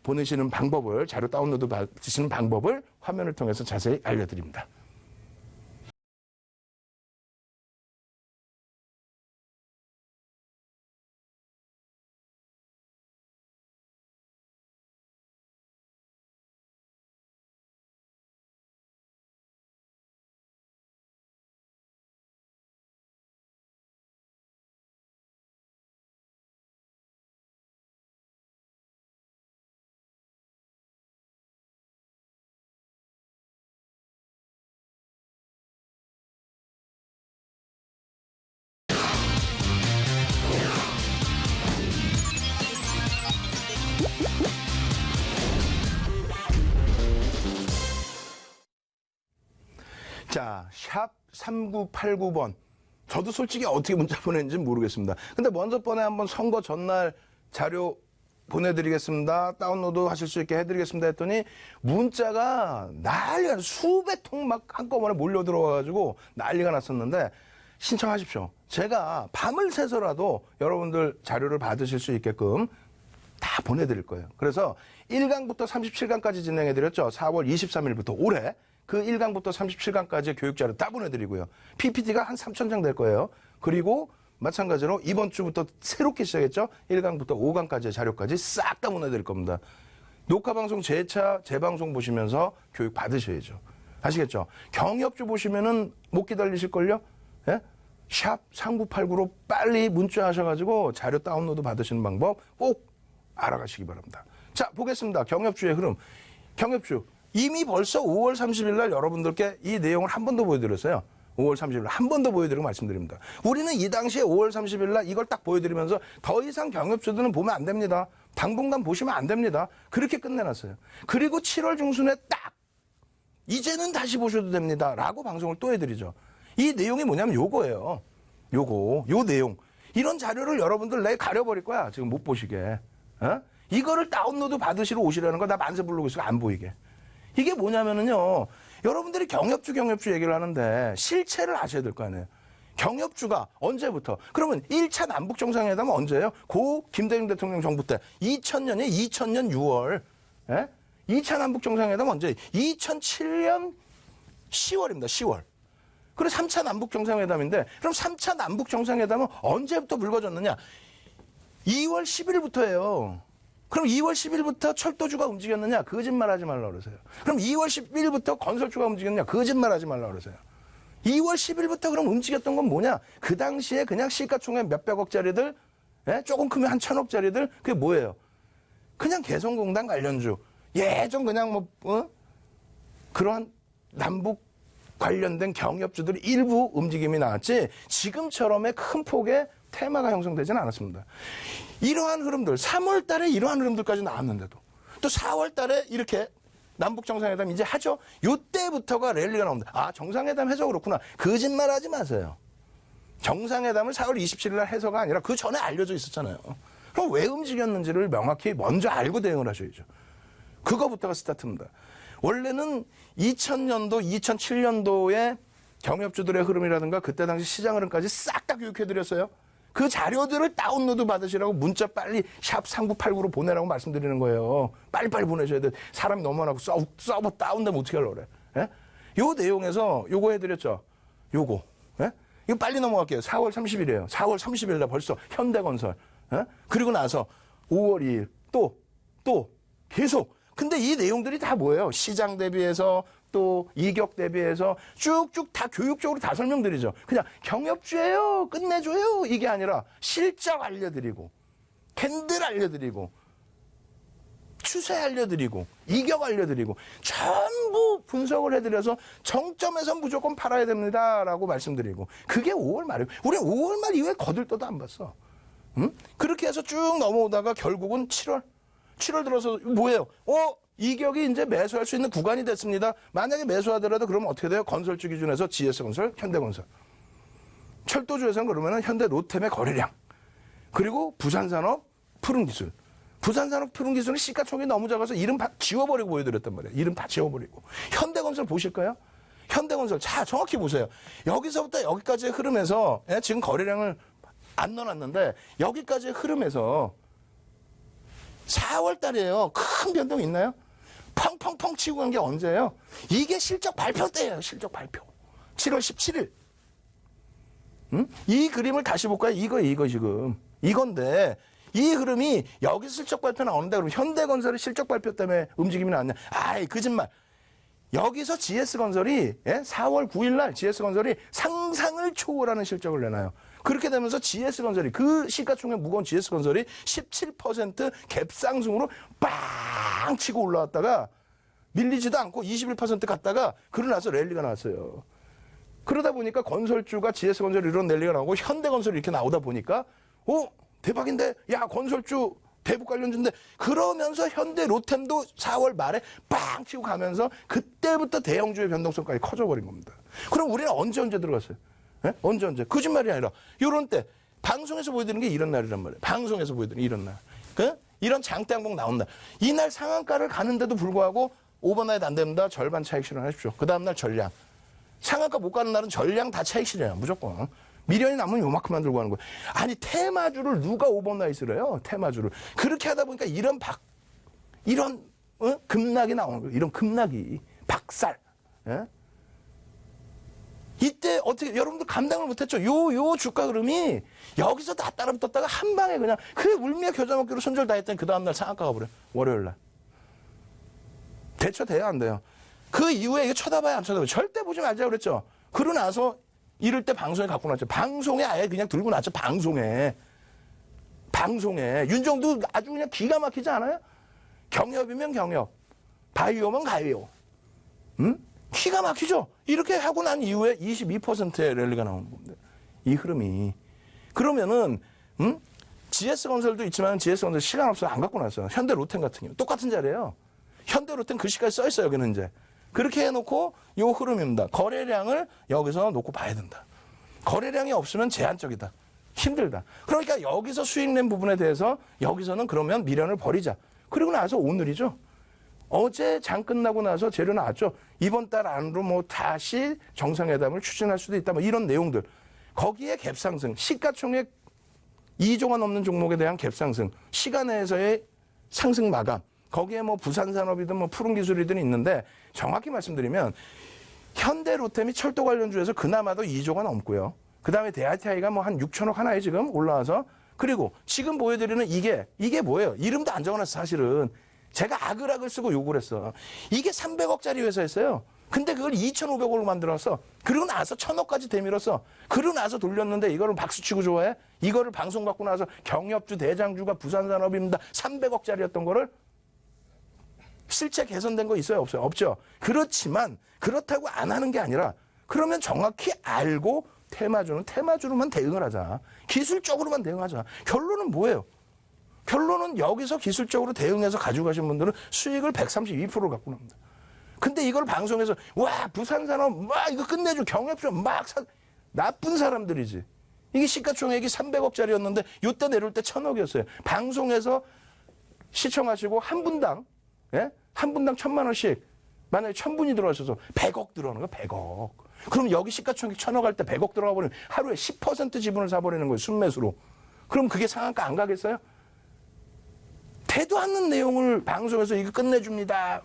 Speaker 2: 보내시는 방법을, 자료 다운로드 받으시는 방법을 화면을 통해서 자세히 알려드립니다. 자, 샵 3989번. 저도 솔직히 어떻게 문자 보냈는지 모르겠습니다. 근데 먼저 번에 한번 선거 전날 자료 보내드리겠습니다. 다운로드 하실 수 있게 해드리겠습니다 했더니 문자가 난리가, 수백 통 막 한꺼번에 몰려 들어와가지고 난리가 났었는데 신청하십시오. 제가 밤을 새서라도 여러분들 자료를 받으실 수 있게끔 다 보내드릴 거예요. 그래서 1강부터 37강까지 진행해드렸죠. 4월 23일부터 올해. 그 1강부터 37강까지의 교육자료 다 보내드리고요. PPT가 한 3,000장 될 거예요. 그리고 마찬가지로 이번 주부터 새롭게 시작했죠. 1강부터 5강까지의 자료까지 싹 다 보내드릴 겁니다. 녹화방송 재방송 보시면서 교육 받으셔야죠. 아시겠죠? 경협주 보시면은 못 기다리실걸요? 예? 샵 3989로 빨리 문자하셔가지고 자료 다운로드 받으시는 방법 꼭 알아가시기 바랍니다. 자, 보겠습니다. 경협주의 흐름. 경협주. 이미 벌써 5월 30일 날 여러분들께 이 내용을 한 번 더 보여드렸어요. 5월 30일 날 한 번 더 보여드리고 말씀드립니다. 우리는 이 당시에 5월 30일 날 이걸 딱 보여드리면서 더 이상 경협주들은 보면 안 됩니다. 당분간 보시면 안 됩니다. 그렇게 끝내놨어요. 그리고 7월 중순에 딱 이제는 다시 보셔도 됩니다. 라고 방송을 또 해드리죠. 이 내용이 뭐냐면 요거예요. 요 내용. 이런 자료를 여러분들 내일 가려버릴 거야. 지금 못 보시게. 어? 이거를 다운로드 받으시러 오시라는 거 나 만세 부르고 있어. 안 보이게. 이게 뭐냐면은요, 여러분들이 경협주 얘기를 하는데 실체를 아셔야 될 거 아니에요. 경협주가 언제부터? 그러면 1차 남북정상회담은 언제예요? 고 김대중 대통령 정부 때 2000년 6월. 예? 2차 남북정상회담 언제? 2007년 10월입니다. 10월. 그리고 3차 남북정상회담인데 그럼 3차 남북정상회담은 언제부터 불거졌느냐? 2월 10일부터예요. 그럼 2월 10일부터 철도주가 움직였느냐? 거짓말하지 말라 그러세요. 그럼 2월 10일부터 건설주가 움직였느냐? 거짓말하지 말라 그러세요. 2월 10일부터 그럼 움직였던 건 뭐냐? 그 당시에 그냥 시가총액 몇백억짜리들, 예? 조금 크면 한 1,000억짜리들, 그게 뭐예요? 그냥 개성공단 관련주, 예전 그냥 그러한 남북 관련된 경협주들이 일부 움직임이 나왔지 지금처럼의 큰 폭의 테마가 형성되지는 않았습니다. 이러한 흐름들, 3월 달에 이러한 흐름들까지 나왔는데도 또 4월 달에 이렇게 남북 정상회담 이제 하죠. 요때부터가 랠리가 나옵니다. 아, 정상회담 해서 그렇구나. 거짓말하지 마세요. 정상회담을 4월 27일 날 해서가 아니라 그 전에 알려져 있었잖아요. 그럼 왜 움직였는지를 명확히 먼저 알고 대응을 하셔야죠. 그거부터가 스타트입니다. 원래는 2000년도, 2007년도에 경협주들의 흐름이라든가 그때 당시 시장 흐름까지 싹 다 교육해드렸어요. 그 자료들을 다운로드 받으시라고 문자 빨리 샵 3989로 보내라고 말씀드리는 거예요. 빨리빨리 보내셔야 돼. 사람이 너무 많고 서버 다운되면 어떻게 하려고 그래. 예? 요 내용에서 요거 해드렸죠. 요거. 예? 이거 빨리 넘어갈게요. 4월 30일이에요. 4월 30일 날 벌써 현대건설. 예? 그리고 나서 5월 2일 또 계속. 근데 이 내용들이 다 뭐예요? 시장 대비해서 또 이격 대비해서 쭉쭉 다 교육적으로 다 설명드리죠. 그냥 경협주예요. 끝내줘요. 이게 아니라 실적 알려드리고 캔들 알려드리고 추세 알려드리고 이격 알려드리고 전부 분석을 해드려서 정점에서 무조건 팔아야 됩니다라고 말씀드리고 그게 5월 말이에요. 우리는 5월 말 이후에 거들떠도 안 봤어. 응? 그렇게 해서 쭉 넘어오다가 결국은 7월 들어서 뭐예요? 이격이 이제 매수할 수 있는 구간이 됐습니다. 만약에 매수하더라도 그러면 어떻게 돼요? 건설주 기준에서 GS건설, 현대건설. 철도주에서는 그러면 현대 로템의 거래량. 그리고 부산산업 푸른기술. 부산산업 푸른기술은 시가총액이 너무 작아서 이름 다 지워버리고 보여드렸단 말이에요. 이름 다 지워버리고. 현대건설 보실까요? 현대건설. 자, 정확히 보세요. 여기서부터 여기까지의 흐름에서 지금 거래량을 안 넣어놨는데 여기까지의 흐름에서 4월 달이에요. 큰 변동 있나요? 펑펑펑 치고 간 게 언제예요? 이게 실적 발표 때예요. 실적 발표. 7월 17일. 이 그림을 다시 볼까요? 이거 지금. 이건데 이 흐름이 여기서 실적 발표 나오는데 그럼 현대건설의 실적 발표 때문에 움직임이 나왔냐? 아이 거짓말. 여기서 GS건설이 4월 9일 날 GS건설이 상상을 초월하는 실적을 내놔요. 그렇게 되면서 GS건설이 그 시가총액 무거운 GS건설이 17% 갭상승으로 빵 치고 올라왔다가 밀리지도 않고 21% 갔다가 그러고 나서 랠리가 나왔어요. 그러다 보니까 건설주가 GS건설 이런 랠리가 나오고 현대건설이 이렇게 나오다 보니까 대박인데 야 건설주 대북 관련주인데 그러면서 현대 로템도 4월 말에 빵 치고 가면서 그때부터 대형주의 변동성까지 커져버린 겁니다. 그럼 우리는 언제 들어갔어요? 예? 언제 거짓말이 아니라 이런 때 방송에서 보여드리는 게 이런 날이란 말이에요. 방송에서 보여드리는 이런 날. 이런 장대 항목 나온 날. 이날 상한가를 가는데도 불구하고 오버나잇 안 됩니다. 절반 차익 실현하십시오. 그 다음날 전량. 상한가 못 가는 날은 전량 다 차익 실현해요. 무조건. 미련이 남으면 요만큼만 들고 가는 거예요. 아니 테마주를 누가 오버나잇을 해요? 테마주를. 그렇게 하다 보니까 이런 급락이 나오는 거예요. 이런 급락이. 박살. 예? 이때 어떻게 여러분들 감당을 못했죠. 요 주가 흐름이 여기서 다 따라붙었다가 한 방에 그냥 그 울미와 겨자 먹기로 손절 다 했더니 그 다음날 상한가가 버려. 월요일 날. 대처돼야 안 돼요. 그 이후에 이거 쳐다봐야 안 쳐다봐요. 절대 보지 말자 그랬죠. 그러고 나서 이럴 때 방송에 갖고 났죠. 방송에 아예 그냥 들고 났죠. 방송에. 윤정도 아주 그냥 기가 막히지 않아요? 경협이면 경협. 바이오면 가이오. 응? 기가 막히죠? 이렇게 하고 난 이후에 22%의 랠리가 나오는 겁니다. 이 흐름이. 그러면은, GS건설도 있지만 GS건설 시간 없어서 안 갖고 났어요. 현대로템 같은 경우. 똑같은 자리예요. 현대로템 글씨까지 써 있어요, 여기는 이제. 그렇게 해놓고 요 흐름입니다. 거래량을 여기서 놓고 봐야 된다. 거래량이 없으면 제한적이다. 힘들다. 그러니까 여기서 수익 낸 부분에 대해서 여기서는 그러면 미련을 버리자. 그리고 나서 오늘이죠. 어제 장 끝나고 나서 재료 나왔죠. 이번 달 안으로 뭐 다시 정상회담을 추진할 수도 있다. 뭐 이런 내용들. 거기에 갭상승, 시가총액 2조가 넘는 종목에 대한 갭상승, 시간 내에서의 상승 마감. 거기에 뭐 부산산업이든 뭐 푸른기술이든 있는데 정확히 말씀드리면 현대로템이 철도 관련주에서 그나마도 2조가 넘고요. 그 다음에 대아티아이가 뭐 한 6천억 하나에 지금 올라와서 그리고 지금 보여드리는 이게 뭐예요? 이름도 안 적어놨어 사실은. 제가 아글아글 쓰고 욕을 했어. 이게 300억짜리 회사였어요. 근데 그걸 2,500억으로 만들었어. 그러고 나서 1,000억까지 되밀었어. 그러고 나서 돌렸는데 이거를 박수치고 좋아해? 이거를 방송 받고 나서 경협주 대장주가 부산산업입니다. 300억짜리였던 거를 실제 개선된 거 있어요? 없어요? 없죠. 그렇지만 그렇다고 안 하는 게 아니라 그러면 정확히 알고 테마주로만 대응을 하자. 기술적으로만 대응하자. 결론은 뭐예요? 결론은 여기서 기술적으로 대응해서 가지고 가신 분들은 수익을 132%를 갖고 납니다. 근데 이걸 방송에서 와 부산산업 와 이거 끝내줘 경협주 막 나쁜 사람들이지. 이게 시가총액이 300억짜리였는데 요때 내려올 때 1,000억이었어요. 방송에서 시청하시고 한 분당 1,000만 원씩 만약에 1000분이 들어가셔서 100억 들어가는 거야, 100억. 그럼 여기 시가총액 1000억 할 때 100억 들어가 버리면 하루에 10% 지분을 사버리는 거예요, 순매수로. 그럼 그게 상한가 안 가겠어요? 되도 않는 내용을 방송에서 이거 끝내줍니다.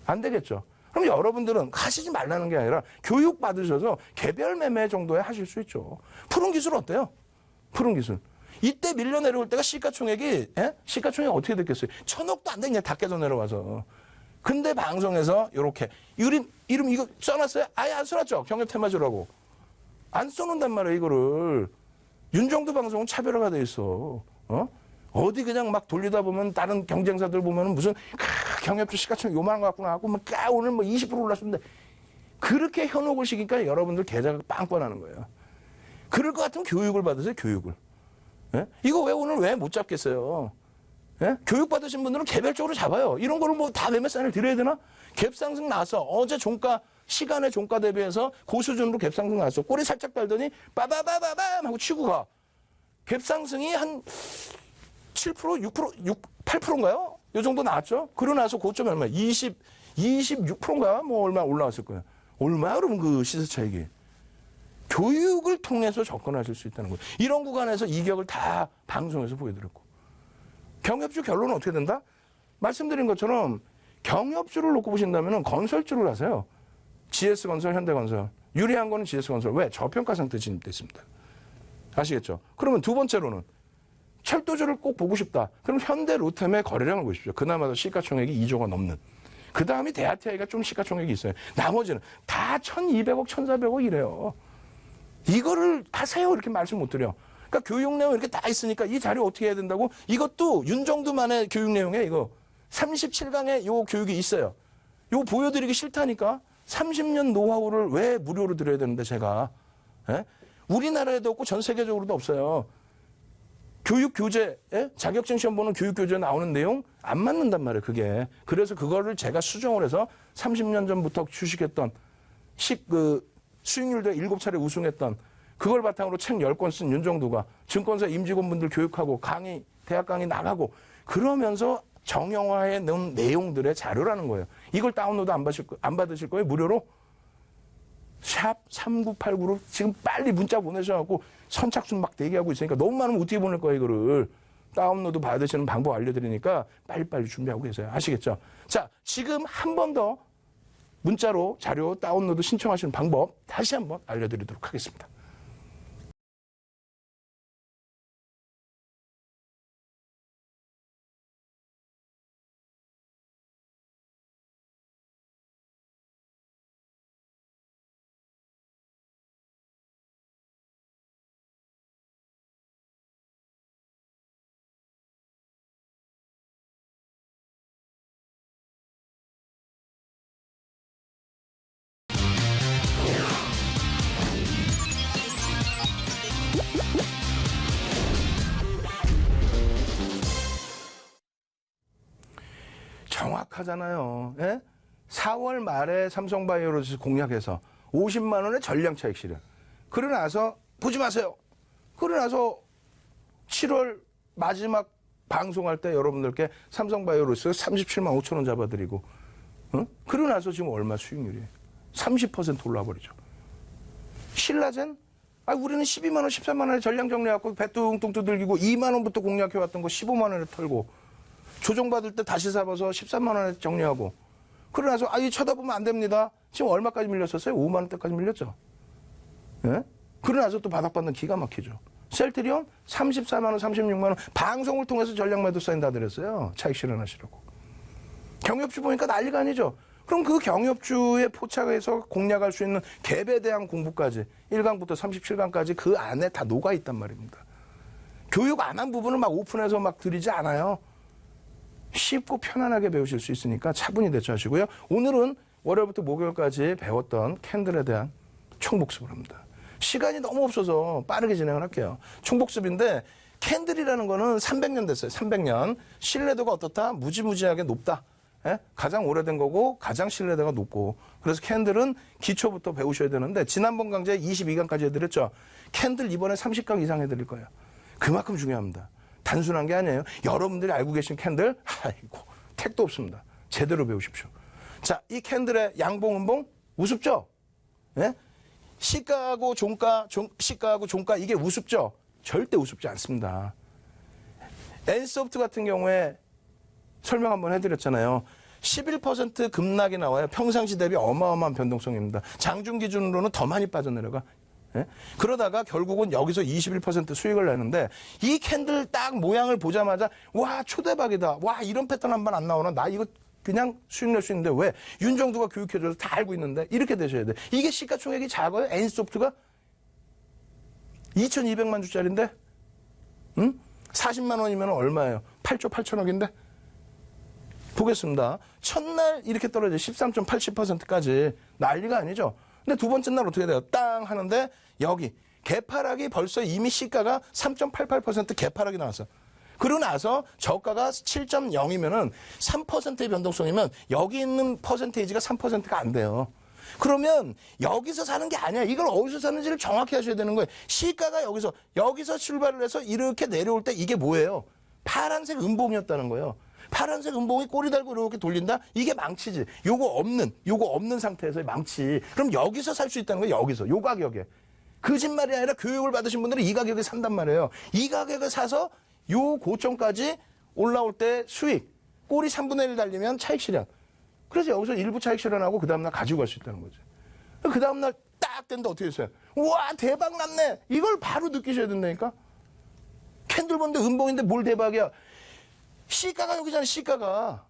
Speaker 2: 안 되겠죠. 그럼 여러분들은 하시지 말라는 게 아니라 교육 받으셔서 개별 매매 정도에 하실 수 있죠. 푸른 기술 어때요? 푸른 기술. 이때 밀려 내려올 때가 시가총액이, 시가총액 어떻게 됐겠어요? 1000억도 안 돼, 그냥 다 깨져 내려와서. 근데 방송에서 이렇게 이름 이거 써놨어요? 아예 안 써놨죠. 경협 테마주라고. 안 써놓는단 말이에요, 이거를. 윤정두 방송은 차별화가 돼 있어. 어디 그냥 막 돌리다 보면 다른 경쟁사들 보면은 무슨 경협주 시가총액 요만한 거 갖고 나왔고 오늘 뭐 20% 올랐는데 그렇게 현혹을 시키니까 여러분들 계좌가 빵빵하는 거예요. 그럴 것 같으면 교육을 받으세요, 교육을. 예? 이거 왜 오늘 왜 못 잡겠어요? 예? 교육 받으신 분들은 개별적으로 잡아요. 이런 거를 뭐 다 매매 사인을 드려야 되나? 갭상승 나서 어제 종가 시간의 종가 대비해서 고수준으로 갭상승 나왔어. 꼬리 살짝 달더니 빠바바바밤 하고 치고 가. 갭상승이 한 7%, 6%, 8%인가요? 이 정도 나왔죠? 그러고 나서 고점이 얼마? 26%인가? 뭐 얼마 올라왔을 거예요. 얼마야, 그러면 그 시세 차익이? 교육을 통해서 접근하실 수 있다는 거예요. 이런 구간에서 이격을 다 방송에서 보여드렸고. 경협주 결론은 어떻게 된다? 말씀드린 것처럼 경협주를 놓고 보신다면 건설주를 하세요. GS건설, 현대건설. 유리한 거는 GS건설. 왜? 저평가 상태 진입됐습니다. 아시겠죠? 그러면 두 번째로는 철도주를 꼭 보고 싶다. 그럼 현대 로템의 거래량을 보십시오. 그나마도 시가총액이 2조가 넘는. 그 다음이 대하티아이가 좀 시가총액이 있어요. 나머지는 다 1200억, 1400억 이래요. 이거를 하세요. 이렇게 말씀 못 드려. 그러니까 교육 내용 이렇게 다 있으니까 이 자료 어떻게 해야 된다고? 이것도 윤정두만의 교육 내용에 이거 37강에 요 교육이 있어요. 요거 보여드리기 싫다니까. 30년 노하우를 왜 무료로 드려야 되는데 제가. 예? 우리나라에도 없고 전 세계적으로도 없어요. 교육 교재, 자격증 시험 보는 교육 교재에 나오는 내용 안 맞는단 말이에요, 그게. 그래서 그거를 제가 수정을 해서 30년 전부터 주식했던 수익률도 7차례 우승했던 그걸 바탕으로 책 10권 쓴 윤정두가 증권사 임직원분들 교육하고 강의, 대학 강의 나가고 그러면서 정형화해 놓은 내용들의 자료라는 거예요. 이걸 다운로드 안 받으실 거예요? 무료로? 샵 3989로 지금 빨리 문자 보내셔갖고 선착순 막 대기하고 있으니까 너무 많으면 어떻게 보낼 거예요, 이거를. 다운로드 받으시는 방법 알려드리니까 빨리빨리 준비하고 계세요. 아시겠죠? 자, 지금 한 번 더 문자로 자료 다운로드 신청하시는 방법 다시 한번 알려드리도록 하겠습니다. 정확하잖아요. 예? 4월 말에 삼성바이오로직스 공략해서 50만 원의 전량 차익 실현. 그러고 나서 보지 마세요. 그러고 나서 7월 마지막 방송할 때 여러분들께 삼성바이오로직스 37만 5천 원 잡아드리고 그러고 나서 지금 얼마 수익률이에요? 30% 올라버리죠. 신라젠? 우리는 12만 원, 13만 원에 전량 정리해갖고 배 뚱뚱 두들기고 2만 원부터 공략해왔던 거 15만 원에 털고 조정받을 때 다시 사봐서 13만 원에 정리하고 그러고 나서 이 쳐다보면 안 됩니다. 지금 얼마까지 밀렸었어요? 5만 원대까지 밀렸죠. 예? 그러고 나서 또 바닥받는 기가 막히죠. 셀트리온 34만 원, 36만 원 방송을 통해서 전략 매도 사인 다 드렸어요. 차익 실현하시라고. 경협주 보니까 난리가 아니죠. 그럼 그 경협주에 포착해서 공략할 수 있는 갭에 대한 공부까지 1강부터 37강까지 그 안에 다 녹아있단 말입니다. 교육 안 한 부분을 막 오픈해서 막 드리지 않아요. 쉽고 편안하게 배우실 수 있으니까 차분히 대처하시고요. 오늘은 월요일부터 목요일까지 배웠던 캔들에 대한 총복습을 합니다. 시간이 너무 없어서 빠르게 진행을 할게요. 총복습인데 캔들이라는 거는 300년 됐어요. 300년. 신뢰도가 어떻다? 무지무지하게 높다. 예? 가장 오래된 거고 가장 신뢰도가 높고 그래서 캔들은 기초부터 배우셔야 되는데 지난번 강좌에 22강까지 해드렸죠. 캔들 이번에 30강 이상 해드릴 거예요. 그만큼 중요합니다. 단순한 게 아니에요. 여러분들이 알고 계신 캔들 아이고 택도 없습니다. 제대로 배우십시오. 자, 이 캔들의 양봉, 음봉 우습죠? 예? 시가하고 종가, 시가하고 종가 이게 우습죠? 절대 우습지 않습니다. N소프트 같은 경우에 설명 한번 해드렸잖아요. 11% 급락이 나와요. 평상시 대비 어마어마한 변동성입니다. 장중 기준으로는 더 많이 빠져내려가. 예? 그러다가 결국은 여기서 21% 수익을 내는데 이 캔들 딱 모양을 보자마자 와 초대박이다. 와 이런 패턴 한 번 안 나오나. 나 이거 그냥 수익 낼 수 있는데 왜? 윤정두가 교육해줘서 다 알고 있는데 이렇게 되셔야 돼. 이게 시가총액이 작아요. N소프트가 2,200만 주짜리인데 40만 원이면 얼마예요? 8조 8천억인데? 보겠습니다. 첫날 이렇게 떨어져 13.87%까지 난리가 아니죠. 근데 두 번째 날 어떻게 돼요? 땅 하는데 여기 개파락이 벌써 이미 시가가 3.88% 개파락이 나왔어. 그러고 나서 저가가 7.0이면은 3%의 변동성이면 여기 있는 퍼센테이지가 3%가 안 돼요. 그러면 여기서 사는 게 아니야. 이걸 어디서 사는지를 정확히 하셔야 되는 거예요. 시가가 여기서 출발을 해서 이렇게 내려올 때 이게 뭐예요? 파란색 음봉이었다는 거예요. 파란색 음봉이 꼬리 달고 이렇게 돌린다? 이게 망치지. 요거 없는 상태에서의 망치. 그럼 여기서 살 수 있다는 거예요. 여기서. 요 가격에. 거짓말이 아니라 교육을 받으신 분들은 이 가격에 산단 말이에요. 이 가격에 사서 요 고점까지 올라올 때 수익. 꼬리 3분의 1 달리면 차익 실현. 그래서 여기서 일부 차익 실현하고 그 다음날 가지고 갈 수 있다는 거죠. 그 다음날 딱 된다 어떻게 했어요? 우와 대박 났네. 이걸 바로 느끼셔야 된다니까. 캔들 보는데 음봉인데 뭘 대박이야. 시가가 여기잖아요. 시가가.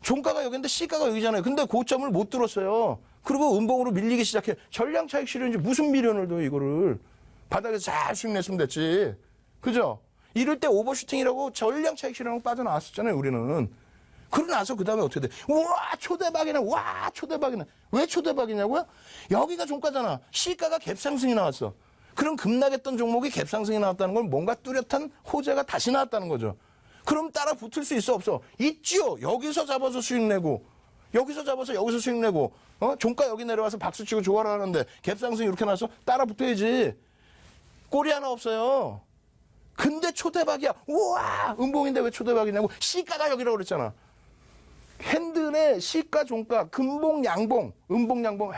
Speaker 2: 종가가 여기인데 시가가 여기잖아요. 근데 고점을 못 들었어요. 그리고 음봉으로 밀리기 시작해. 전량 차익 실현인지 무슨 미련을 둬 이거를. 바닥에서 잘 수익 냈으면 됐지. 그죠? 이럴 때 오버슈팅이라고 전량 차익 실현하고 빠져나왔었잖아요. 우리는. 그러고 나서 그 다음에 어떻게 돼? 우와 초대박이네. 와 초대박이네. 왜 초대박이냐고요? 여기가 종가잖아. 시가가 갭상승이 나왔어. 그럼 급락했던 종목이 갭상승이 나왔다는 건 뭔가 뚜렷한 호재가 다시 나왔다는 거죠. 그럼 따라 붙을 수 있어 없어? 있지요. 여기서 잡아서 수익 내고 여기서 잡아서 여기서 수익 내고 종가 여기 내려와서 박수치고 좋아라 하는데 갭상승 이렇게 나서 따라 붙어야지. 꼴이 하나 없어요. 근데 초대박이야. 우와 음봉인데 왜 초대박이냐고. 시가가 여기라고 그랬잖아. 캔들의 시가 종가 금봉 양봉 음봉 양봉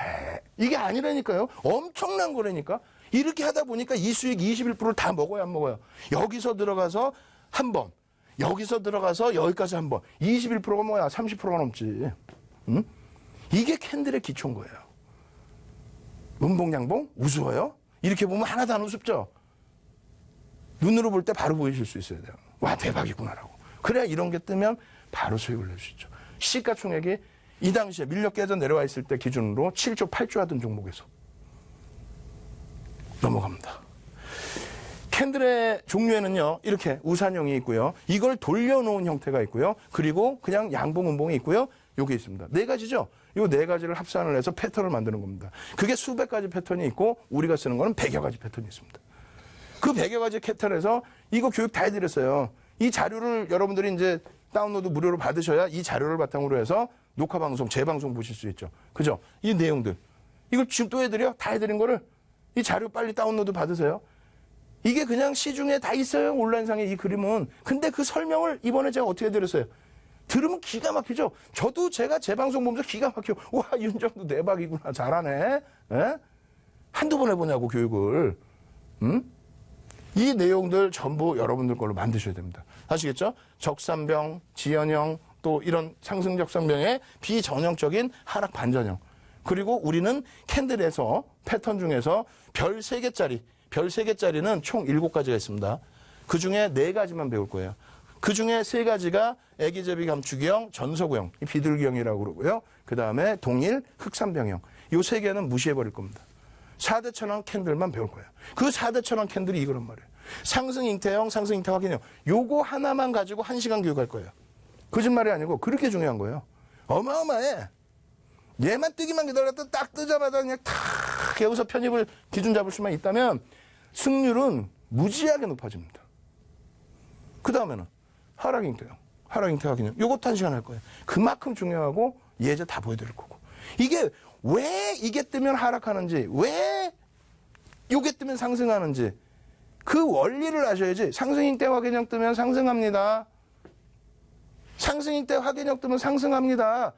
Speaker 2: 이게 아니라니까요. 엄청난 거라니까. 이렇게 하다 보니까 이 수익 21%를 다 먹어야 안 먹어요. 여기서 들어가서 한 번 여기서 들어가서 여기까지 한 번 21%가 뭐야 30%가 넘지. 응? 이게 캔들의 기초인 거예요. 음봉 양봉 우스워요? 이렇게 보면 하나도 안 우습죠. 눈으로 볼 때 바로 보이실 수 있어야 돼요. 와 대박이구나라고. 그래야 이런 게 뜨면 바로 수익을 낼 수 있죠. 시가총액이 이 당시에 밀려 깨져 내려와 있을 때 기준으로 7조 8조 하던 종목에서 넘어갑니다. 캔들의 종류에는요 이렇게 우산형이 있고요, 이걸 돌려놓은 형태가 있고요, 그리고 그냥 양봉 음봉이 있고요. 요게 있습니다. 네 가지죠. 요 네 가지를 합산을 해서 패턴을 만드는 겁니다. 그게 수백 가지 패턴이 있고 우리가 쓰는 거는 100여 가지 패턴이 있습니다. 그 100여 가지 패턴에서 이거 교육 다 해드렸어요. 이 자료를 여러분들이 이제 다운로드 무료로 받으셔야 이 자료를 바탕으로 해서 녹화 방송, 재방송 보실 수 있죠. 그죠? 이 내용들. 이걸 지금 또 해드려? 다 해드린 거를 이 자료 빨리 다운로드 받으세요. 이게 그냥 시중에 다 있어요. 온라인상에 이 그림은. 근데 그 설명을 이번에 제가 어떻게 해드렸어요? 들으면 기가 막히죠? 저도 제가 재방송 보면서 기가 막혀. 와, 윤정도 대박이구나. 잘하네. 에? 한두 번 해보냐고, 교육을. 이 내용들 전부 여러분들 걸로 만드셔야 됩니다. 아시겠죠? 적산병, 지연형, 또 이런 상승적산병의 비전형적인 하락 반전형. 그리고 우리는 캔들에서 패턴 중에서 별 3개짜리, 별 3개짜리는 총 7가지가 있습니다. 그 중에 4가지만 배울 거예요. 그 중에 3가지가 애기제비 감추기형, 전서구형, 비둘기형이라고 그러고요. 그 다음에 동일, 흑산병형. 이 3개는 무시해버릴 겁니다. 4대 천왕 캔들만 배울 거예요. 그 4대 천왕 캔들이 이거란 말이에요. 상승 잉태형, 상승 잉태 확인형. 요거 하나만 가지고 1시간 교육할 거예요. 거짓말이 아니고 그렇게 중요한 거예요. 어마어마해. 얘만 뜨기만 기다렸다 딱 뜨자마자 그냥 탁 여기서 편입을 기준 잡을 수만 있다면 승률은 무지하게 높아집니다. 그 다음에는 하락 잉태형, 하락 잉태 확인형. 요것도 1시간 할 거예요. 그만큼 중요하고 예제 다 보여드릴 거고. 이게 왜 이게 뜨면 하락하는지, 왜 요게 뜨면 상승하는지 그 원리를 아셔야지. 상승잉태 확인형 뜨면 상승합니다. 상승잉태 확인형 뜨면 상승합니다.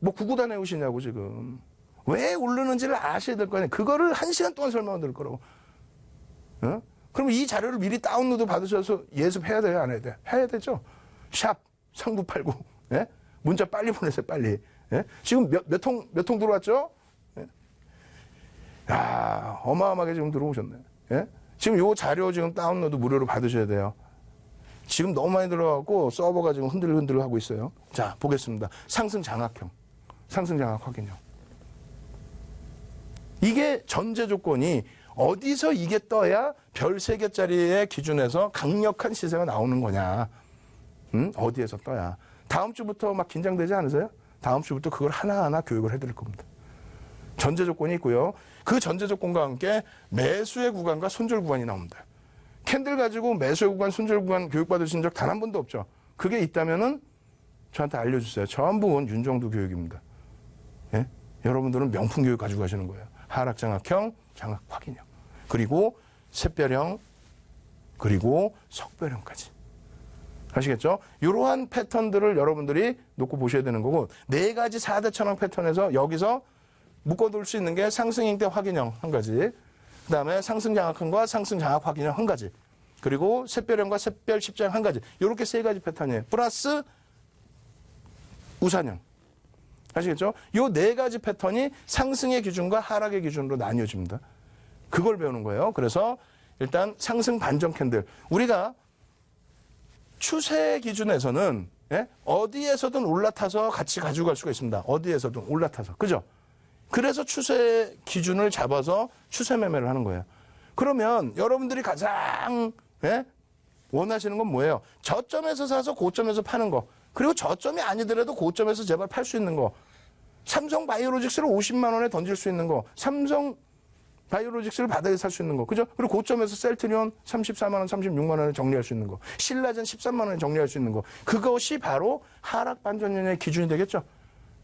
Speaker 2: 뭐 구구단 해오시냐고 지금. 왜 오르는지를 아셔야 될 거 아니에요. 그거를 1시간 동안 설명을 드릴 거라고. 어? 그럼 이 자료를 미리 다운로드 받으셔서 예습해야 돼요? 안 해야 돼요? 해야 되죠? 샵 3989. 예? 문자 빨리 보내세요, 빨리. 예? 지금 몇 통 들어왔죠? 예? 야, 어마어마하게 지금 들어오셨네. 예? 지금 요 자료 지금 다운로드 무료로 받으셔야 돼요. 지금 너무 많이 들어가고 서버가 지금 흔들흔들 하고 있어요. 자, 보겠습니다. 상승 장악형. 상승 장악 확인형. 이게 전제 조건이 어디서 이게 떠야 별 3개짜리의 기준에서 강력한 시세가 나오는 거냐. 어디에서 떠야. 다음 주부터 막 긴장되지 않으세요? 다음 주부터 그걸 하나하나 교육을 해드릴 겁니다. 전제 조건이 있고요. 그 전제 조건과 함께 매수의 구간과 손절 구간이 나옵니다. 캔들 가지고 매수의 구간, 손절 구간 교육받으신 적 단 한 번도 없죠. 그게 있다면은 저한테 알려주세요. 전부는 윤정두 교육입니다. 예? 여러분들은 명품 교육 가지고 가시는 거예요. 하락 장악형, 장악 확인형. 그리고 샛별형, 그리고 석별형까지. 아시겠죠? 이러한 패턴들을 여러분들이 놓고 보셔야 되는 거고 4가지 4대 천왕 패턴에서 여기서 묶어둘 수 있는 게 상승 잉태 확인형 한 가지, 그 다음에 상승 장악형과 상승 장악 확인형 한 가지, 그리고 샛별형과 샛별 십자형 한 가지. 이렇게 3가지 패턴이에요. 플러스 우산형. 아시겠죠? 이 4가지 패턴이 상승의 기준과 하락의 기준으로 나뉘어집니다. 그걸 배우는 거예요. 그래서 일단 상승 반전 캔들. 우리가 추세 기준에서는 어디에서든 올라타서 같이 가지고 갈 수가 있습니다. 어디에서든 올라타서. 그죠? 그래서 추세 기준을 잡아서 추세 매매를 하는 거예요. 그러면 여러분들이 가장 원하시는 건 뭐예요? 저점에서 사서 고점에서 파는 거. 그리고 저점이 아니더라도 고점에서 제발 팔 수 있는 거. 삼성 바이오로직스를 50만 원에 던질 수 있는 거. 삼성 바이오로직스를 바닥에 살 수 있는 거. 그죠? 그리고 고점에서 셀트리온 34만 원, 36만 원에 정리할 수 있는 거. 신라젠 13만 원에 정리할 수 있는 거. 그것이 바로 하락 반전형의 기준이 되겠죠?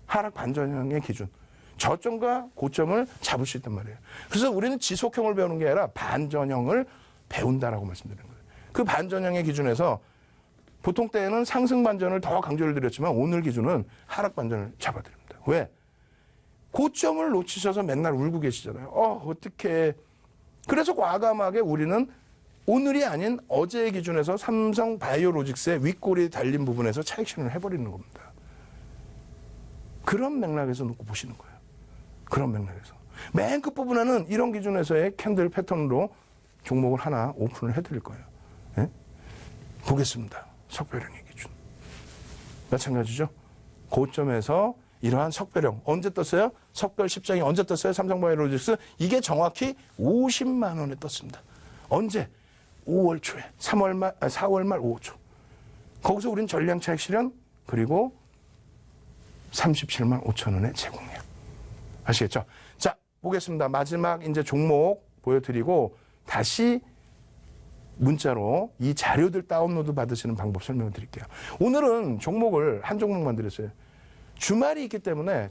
Speaker 2: 하락 반전형의 기준. 저점과 고점을 잡을 수 있단 말이에요. 그래서 우리는 지속형을 배우는 게 아니라 반전형을 배운다라고 말씀드리는 거예요. 그 반전형의 기준에서 보통 때에는 상승 반전을 더 강조를 드렸지만 오늘 기준은 하락 반전을 잡아드립니다. 왜? 고점을 놓치셔서 맨날 울고 계시잖아요. 어떡해. 그래서 과감하게 우리는 오늘이 아닌 어제의 기준에서 삼성 바이오로직스의 윗골이 달린 부분에서 차익 실현을 해버리는 겁니다. 그런 맥락에서 놓고 보시는 거예요. 그런 맥락에서. 맨 끝부분에는 이런 기준에서의 캔들 패턴으로 종목을 하나 오픈을 해드릴 거예요. 예? 보겠습니다. 석별형의 기준. 마찬가지죠. 고점에서 이러한 석별형. 언제 떴어요? 석별 10장이 언제 떴어요? 삼성바이오로직스. 이게 정확히 50만 원에 떴습니다. 언제? 5월 초에. 4월 말 5월 초. 거기서 우린 전량 차익 실현, 그리고 37만 5천 원의 제공량. 아시겠죠? 자, 보겠습니다. 마지막 이제 종목 보여드리고 다시 문자로 이 자료들 다운로드 받으시는 방법 설명을 드릴게요. 오늘은 종목을 한 종목만 드렸어요. 주말이 있기 때문에.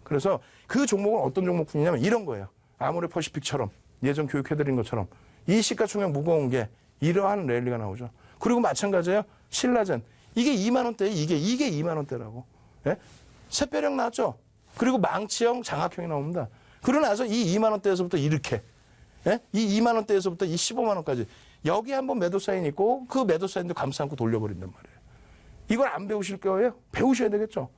Speaker 2: 그래서 그 종목은 어떤 종목군이냐면 이런 거예요. 아모레퍼시픽처럼 예전 교육해드린 것처럼 이 시가총액 무거운 게 이러한 랠리가 나오죠. 그리고 마찬가지예요. 신라젠. 이게 2만 원대에 이게 2만 원대라고. 예? 샛별형 나왔죠. 그리고 망치형, 장악형이 나옵니다. 그러고 나서 이 2만 원대에서부터 이렇게. 예? 이 2만 원대에서부터 이 15만 원까지. 여기 한번 매도 사인 있고 그 매도 사인도 감싸 안고 돌려버린단 말이에요. 이걸 안 배우실 거예요? 배우셔야 되겠죠.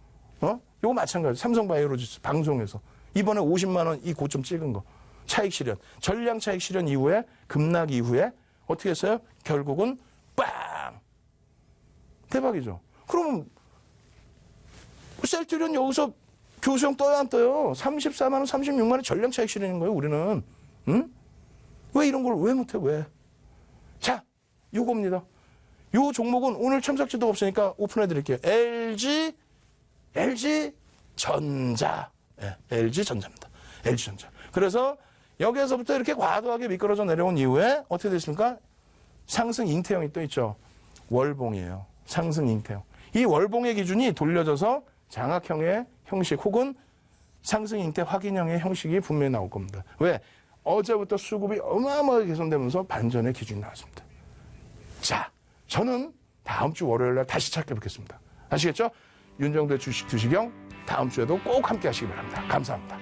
Speaker 2: 요거 마찬가지. 삼성바이오로직스 방송에서 이번에 50만 원 이 고점 찍은 거. 차익 실현. 전량 차익 실현 이후에 급락 이후에 어떻게 했어요? 결국은 빵! 대박이죠. 그럼 셀트리온 여기서 교수형 떠요, 안 떠요? 34만 원, 36만 원 전량 차익 실현인 거예요, 우리는. 응? 왜 이런 걸 왜 못해, 왜? 자, 요겁니다. 요 종목은 오늘 참석지도 없으니까 오픈해 드릴게요. LG전자. 네, LG전자입니다. LG전자. 그래서 여기에서부터 이렇게 과도하게 미끄러져 내려온 이후에 어떻게 됐습니까? 상승 잉태형이 또 있죠. 월봉이에요. 상승 잉태형. 이 월봉의 기준이 돌려져서 장악형의 형식 혹은 상승 잉태 확인형의 형식이 분명히 나올 겁니다. 왜? 어제부터 수급이 어마어마하게 개선되면서 반전의 기준이 나왔습니다. 자, 저는 다음 주 월요일 날 다시 찾아뵙겠습니다. 아시겠죠? 윤정도의 주식 투시경 다음 주에도 꼭 함께 하시기 바랍니다. 감사합니다.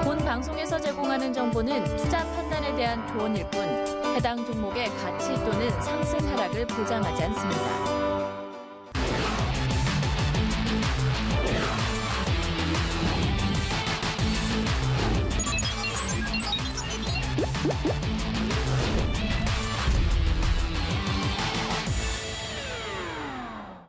Speaker 1: 본 방송에서 제공하는 정보는 투자 판단에 대한 조언일 뿐 해당 종목의 가치 또는 상승 하락을 보장하지 않습니다.